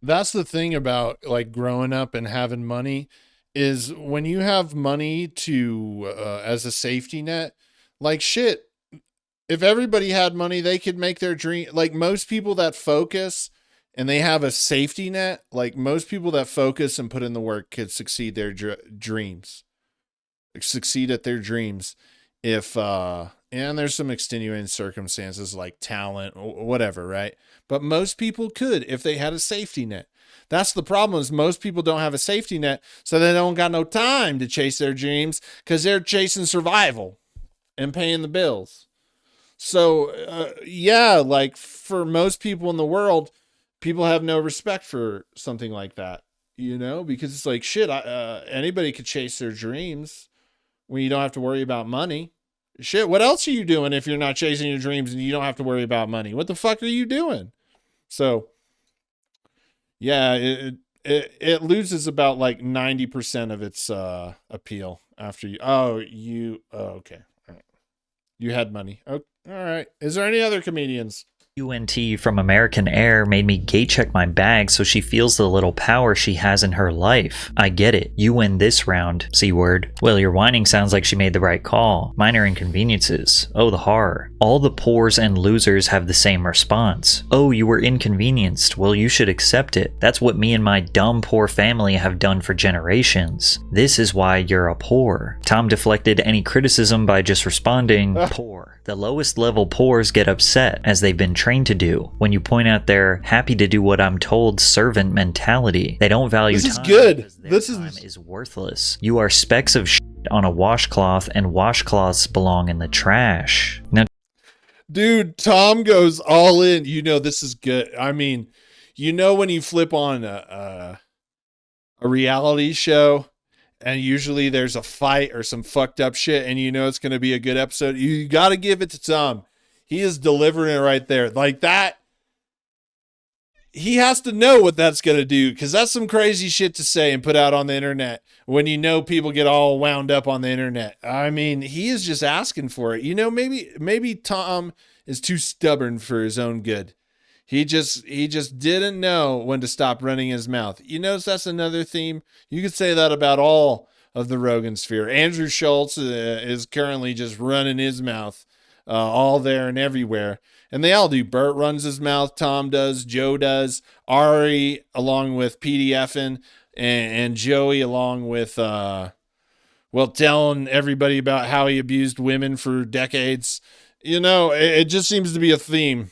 Speaker 1: That's the thing about like growing up and having money is when you have money to as a safety net, like shit. If everybody had money, they could make their dream. Like most people that focus and they have a safety net, like most people that focus and put in the work could succeed their dreams, succeed at their dreams. If, and there's some extenuating circumstances like talent or whatever, right? But most people could if they had a safety net. That's the problem is most people don't have a safety net. So they don't got no time to chase their dreams because they're chasing survival and paying the bills. So, like for most people in the world, people have no respect for something like that, because it's like, shit, anybody could chase their dreams when you don't have to worry about money. Shit, what else are you doing if you're not chasing your dreams and you don't have to worry about money? What the fuck are you doing? So, yeah, it loses about like 90% of its appeal after you. Okay. You had money. Oh, all right. Is there any other comedians?
Speaker 2: UNT from American Air made me gate check my bag so she feels the little power she has in her life. I get it. You win this round, C-word. Well, your whining sounds like she made the right call. Minor inconveniences. Oh, the horror. All the poors and losers have the same response. Oh, you were inconvenienced. Well, you should accept it. That's what me and my dumb poor family have done for generations. This is why you're a poor. Tom deflected any criticism by just responding, poor. The lowest level poors get upset, as they've been trained to do, when you point out their happy to do what I'm told servant mentality. They don't value
Speaker 1: This is
Speaker 2: time
Speaker 1: good.
Speaker 2: because their
Speaker 1: This
Speaker 2: time is worthless. You are specks of shit on a washcloth, and washcloths belong in the trash. Now,
Speaker 1: Dude, Tom goes all in. You know this is good. I mean, you know when you flip on a reality show and usually there's a fight or some fucked up shit and you know it's going to be a good episode, you got to give it to Tom. He is delivering it right there. Like that, he has to know what that's going to do, because that's some crazy shit to say and put out on the internet when you know people get all wound up on the internet. I mean, he is just asking for it. You know, maybe Tom is too stubborn for his own good. He just didn't know when to stop running his mouth. You notice that's another theme. You could say that about all of the Rogan sphere. Andrew Schultz is currently just running his mouth all there and everywhere. And they all do. Bert runs his mouth. Tom does. Joe does. Ari along with PDFing and Joey along with, telling everybody about how he abused women for decades. You know, it just seems to be a theme.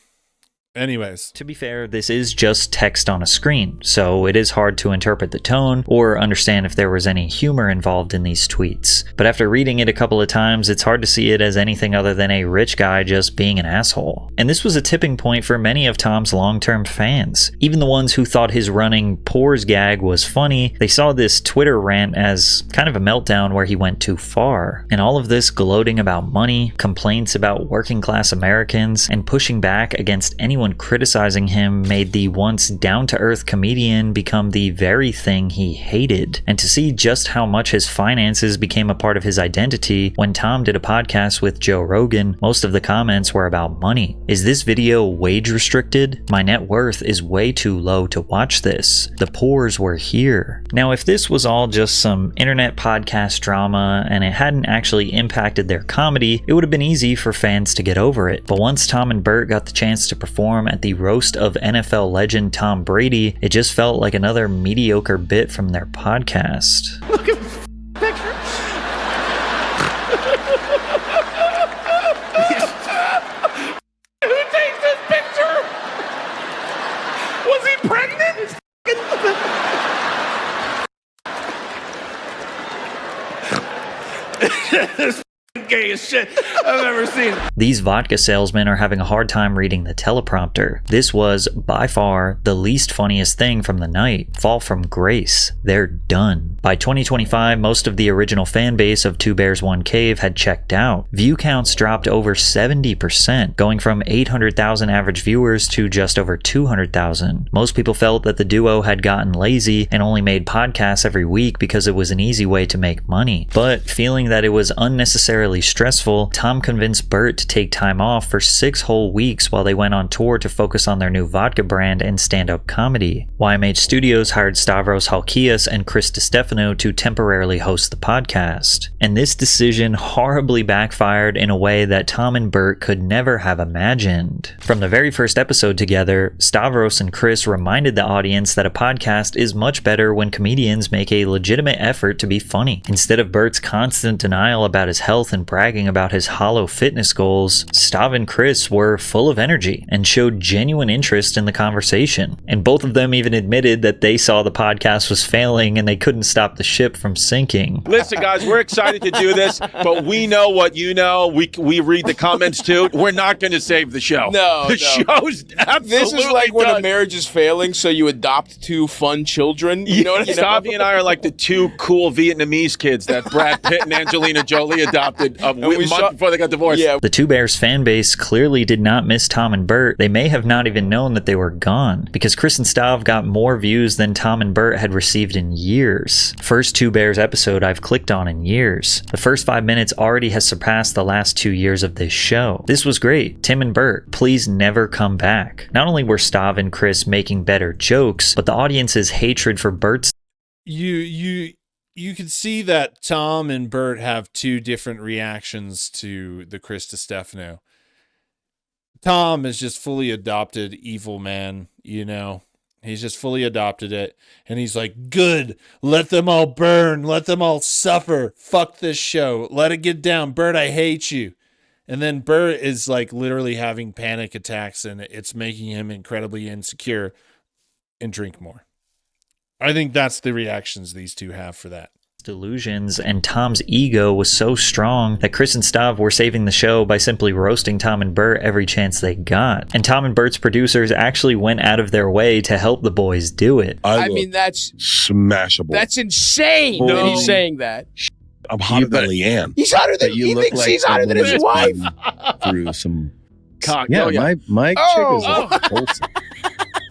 Speaker 1: Anyways.
Speaker 2: to be fair, this is just text on a screen, so it is hard to interpret the tone or understand if there was any humor involved in these tweets. But after reading it a couple of times, it's hard to see it as anything other than a rich guy just being an asshole. And this was a tipping point for many of Tom's long-term fans. Even the ones who thought his running pores gag was funny, they saw this Twitter rant as kind of a meltdown where he went too far. And all of this gloating about money, complaints about working-class Americans, and pushing back against anyone criticizing him made the once down-to-earth comedian become the very thing he hated. And to see just how much his finances became a part of his identity, when Tom did a podcast with Joe Rogan, most of the comments were about money. Is this video wage restricted? My net worth is way too low to watch this. The pores were here. Now, if this was all just some internet podcast drama and it hadn't actually impacted their comedy, it would have been easy for fans to get over it. But once Tom and Bert got the chance to perform at the roast of NFL legend Tom Brady, it just felt like another mediocre bit from their podcast.
Speaker 17: Look at this picture. Who takes this picture? Was he pregnant? This gayest shit I've ever seen.
Speaker 2: These vodka salesmen are having a hard time reading the teleprompter. This was, by far, the least funniest thing from the night. Fall from grace. They're done. By 2025, most of the original fan base of Two Bears One Cave had checked out. View counts dropped over 70%, going from 800,000 average viewers to just over 200,000. Most people felt that the duo had gotten lazy and only made podcasts every week because it was an easy way to make money. But feeling that it was unnecessarily stressful, Tom convinced Bert to take time off for 6 whole weeks while they went on tour to focus on their new vodka brand and stand-up comedy. YMH Studios hired Stavros Halkias and Chris DiStefano to temporarily host the podcast. And this decision horribly backfired in a way that Tom and Bert could never have imagined. From the very first episode together, Stavros and Chris reminded the audience that a podcast is much better when comedians make a legitimate effort to be funny. Instead of Bert's constant denial about his health and bragging about his hollow fitness goals, Stav and Chris were full of energy and showed genuine interest in the conversation. And both of them even admitted that they saw the podcast was failing and they couldn't stop the ship from sinking.
Speaker 18: Listen, guys, we're excited to do this, but we know what you know. We read the comments too. We're not going to save the show.
Speaker 19: The
Speaker 18: show's absolutely
Speaker 19: This is like when
Speaker 18: done.
Speaker 19: a marriage is failing, so you adopt 2 fun children. You know what I mean?
Speaker 18: Stavi and I are like the 2 cool Vietnamese kids that Brad Pitt and Angelina Jolie adopted. ended a month before they got divorced.
Speaker 19: Yeah.
Speaker 2: The Two Bears fan base clearly did not miss Tom and Bert. They may have not even known that they were gone, because Chris and Stav got more views than Tom and Bert had received in years. First Two Bears episode I've clicked on in years. The first 5 minutes already has surpassed the last 2 years of this show. This was great. Tim and Bert, please never come back. Not only were Stav and Chris making better jokes, but the audience's hatred for Bert's
Speaker 1: You can see that Tom and Bert have two different reactions to the Chris Stefano. Tom has just fully adopted evil man, you know. He's just fully adopted it. And he's like, good, let them all burn. Let them all suffer. Fuck this show. Let it get down. Bert, I hate you. And then Bert is like literally having panic attacks, and it's making him incredibly insecure and drink more. I think that's the reactions these two have for that.
Speaker 2: delusions, and Tom's ego was so strong that Chris and Stav were saving the show by simply roasting Tom and Bert every chance they got. And Tom and Bert's producers actually went out of their way to help the boys do it.
Speaker 19: I mean, that's
Speaker 9: smashable.
Speaker 19: That's insane that he's saying that.
Speaker 9: I'm hotter than Leanne.
Speaker 19: He's hotter than he thinks he's hotter than his wife.
Speaker 5: Through some
Speaker 19: cock.
Speaker 5: Yeah,
Speaker 19: Oh, yeah.
Speaker 5: my
Speaker 19: Oh,
Speaker 5: chick is wholesome.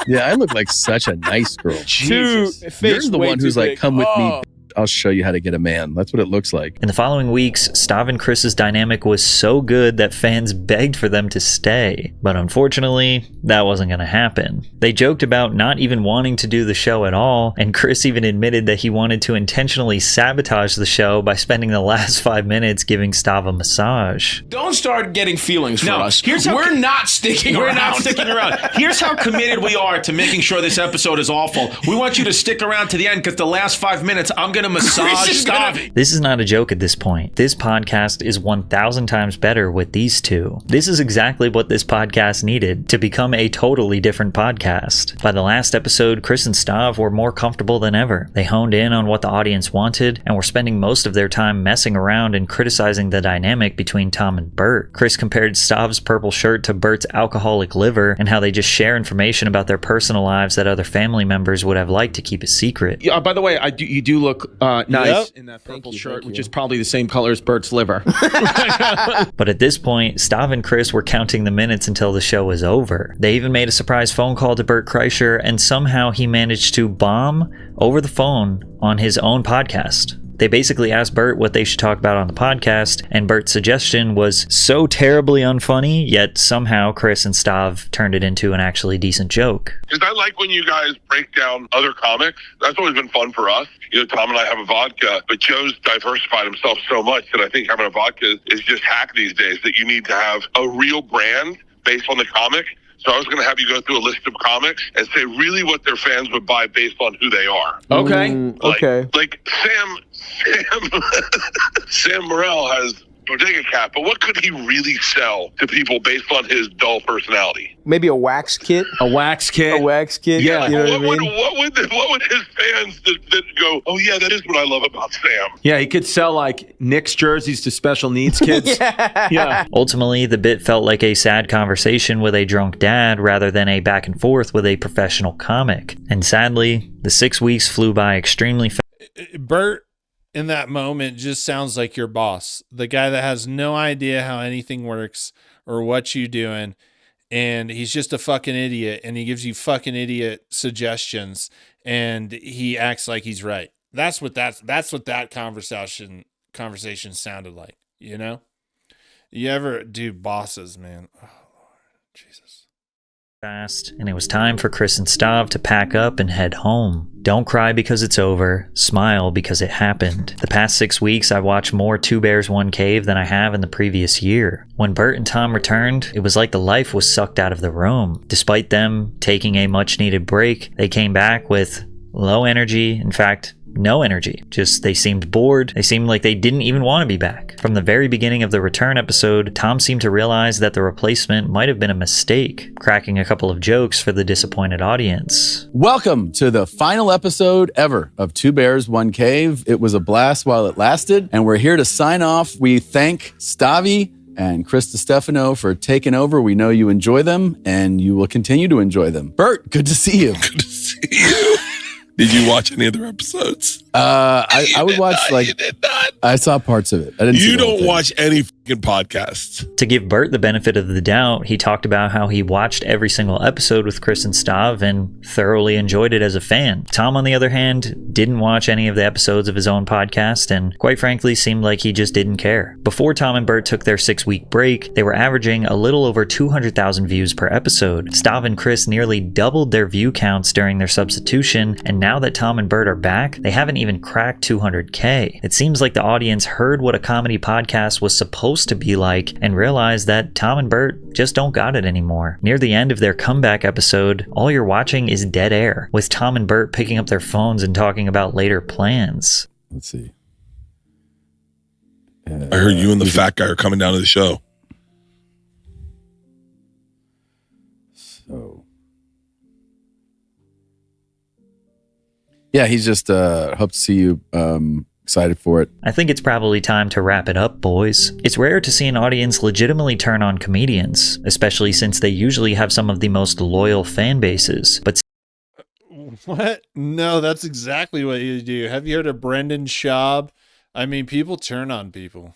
Speaker 5: Yeah, I look like such a nice girl.
Speaker 19: Jesus.
Speaker 5: You're the
Speaker 19: way
Speaker 5: one
Speaker 19: too
Speaker 5: who's like,
Speaker 19: big.
Speaker 5: come with
Speaker 19: Oh.
Speaker 5: me. I'll show you how to get a man. That's what it looks like.
Speaker 2: In the following weeks, Stav and Chris's dynamic was so good that fans begged for them to stay. But unfortunately, that wasn't going to happen. They joked about not even wanting to do the show at all, and Chris even admitted that he wanted to intentionally sabotage the show by spending the last 5 minutes giving Stav a massage.
Speaker 19: Don't start getting feelings for us.
Speaker 20: here's how
Speaker 19: We're not sticking
Speaker 20: We're
Speaker 19: around.
Speaker 20: not sticking around. Here's how committed we are to making sure this episode is awful. We want you to stick around to the end because the last 5 minutes, I'm going to massage Stavi.
Speaker 2: This is not a joke at this point. This podcast is 1,000 times better with these two. This is exactly what this podcast needed to become a totally different podcast. By the last episode, Chris and Stav were more comfortable than ever. They honed in on what the audience wanted and were spending most of their time messing around and criticizing the dynamic between Tom and Bert. Chris compared Stav's purple shirt to Bert's alcoholic liver and how they just share information about their personal lives that other family members would have liked to keep a secret.
Speaker 20: Yeah, by the way, you do look nice in that purple shirt, which is probably the same color as Bert's liver.
Speaker 2: But at this point, Stav and Chris were counting the minutes until the show was over. They even made a surprise phone call to Bert Kreischer, and somehow he managed to bomb over the phone on his own podcast. They basically asked Bert what they should talk about on the podcast, and Bert's suggestion was so terribly unfunny, yet somehow Chris and Stav turned it into an actually decent joke.
Speaker 21: Because I like when you guys break down other comics. That's always been fun for us. You know, Tom and I have a vodka, but Joe's diversified himself so much that I think having a vodka is just hack these days, that you need to have a real brand based on the comic. So I was going to have you go through a list of comics and say really what their fans would buy based on who they are.
Speaker 20: Okay.
Speaker 21: Like Sam Morril has Bodega Cat, but what could he really sell to people based on his dull personality?
Speaker 22: Maybe a wax kit.
Speaker 20: A wax kit.
Speaker 22: A wax kit.
Speaker 20: Yeah.
Speaker 22: You know
Speaker 21: What
Speaker 22: what I mean?
Speaker 21: would his fans that go, oh yeah, that is what I love about Sam?
Speaker 20: Yeah, he could sell like Knicks jerseys to special needs kids. Yeah.
Speaker 2: Ultimately, the bit felt like a sad conversation with a drunk dad rather than a back and forth with a professional comic. And sadly, the 6 weeks flew by extremely fast.
Speaker 1: Bert in that moment just sounds like your boss, the guy that has no idea how anything works or what you doing, and he's just a fucking idiot, and he gives you fucking idiot suggestions, and he acts like he's right. That's what that conversation sounded like, you know? You ever do bosses, man? Oh, Lord, Jesus.
Speaker 2: Fast, and it was time for Chris and Stav to pack up and head home. Don't cry because it's over, smile because it happened. The past 6 weeks I've watched more Two Bears, One Cave than I have in the previous year. When Bert and Tom returned, it was like the life was sucked out of the room. Despite them taking a much needed break, they came back with low energy, in fact, no energy. Just they seemed bored. They seemed like they didn't even want to be back. From the very beginning of the return episode, Tom seemed to realize that the replacement might have been a mistake, cracking a couple of jokes for the disappointed audience.
Speaker 5: Welcome to the final episode ever of Two Bears, One Cave. It was a blast while it lasted, and we're here to sign off. We thank Stavi and Chris Stefano for taking over. We know you enjoy them, and you will continue to enjoy them. Bert, good to see you.
Speaker 9: Good to see you. Did you watch any other episodes?
Speaker 5: I would watch like I saw parts of it. I didn't.
Speaker 9: You don't watch any fucking podcasts.
Speaker 2: To give Bert the benefit of the doubt, he talked about how he watched every single episode with Chris and Stav and thoroughly enjoyed it as a fan. Tom, on the other hand, didn't watch any of the episodes of his own podcast and, quite frankly, seemed like he just didn't care. Before Tom and Bert took their 6-week break, they were averaging a little over 200,000 views per episode. Stav and Chris nearly doubled their view counts during their substitution, and now that Tom and Bert are back, they haven't even cracked 200K. It seems like the audience heard what a comedy podcast was supposed to be like and realized that Tom and Bert just don't got it anymore. Near the end of their comeback episode, all you're watching is dead air, with Tom and Bert picking up their phones and talking about later plans.
Speaker 5: Let's see.
Speaker 9: I heard you and the fat guy are coming down to the show.
Speaker 5: So, yeah, he's just hope to see you. Excited for it.
Speaker 2: I think it's probably time to wrap it up, boys. It's rare to see an audience legitimately turn on comedians, especially since they usually have some of the most loyal fan bases. But
Speaker 1: what? No, that's exactly what you do. Have you heard of Brendan Schaub? I mean, people turn on people.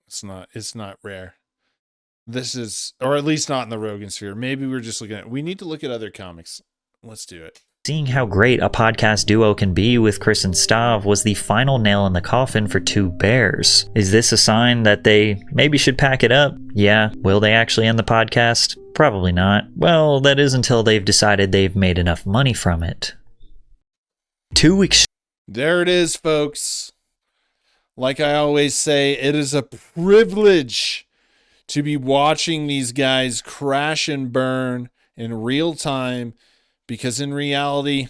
Speaker 1: It's not rare. This is, or at least not in the Rogan sphere. Maybe we're just looking at, we need to look at other comics. Let's do it.
Speaker 2: Seeing how great a podcast duo can be with Chris and Stav was the final nail in the coffin for Two Bears. Is this a sign that they maybe should pack it up? Yeah. Will they actually end the podcast? Probably not. Well, that is until they've decided they've made enough money from it. 2 weeks.
Speaker 1: There it is, folks. Like I always say, it is a privilege to be watching these guys crash and burn in real time. Because in reality,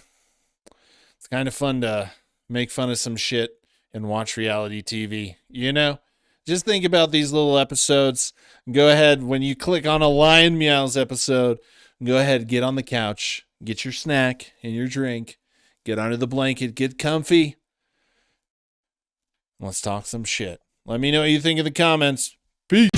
Speaker 1: it's kind of fun to make fun of some shit and watch reality TV. You know, just think about these little episodes. Go ahead, when you click on a Lion Meows episode, go ahead, get on the couch, get your snack and your drink, get under the blanket, get comfy. Let's talk some shit. Let me know what you think in the comments. Peace.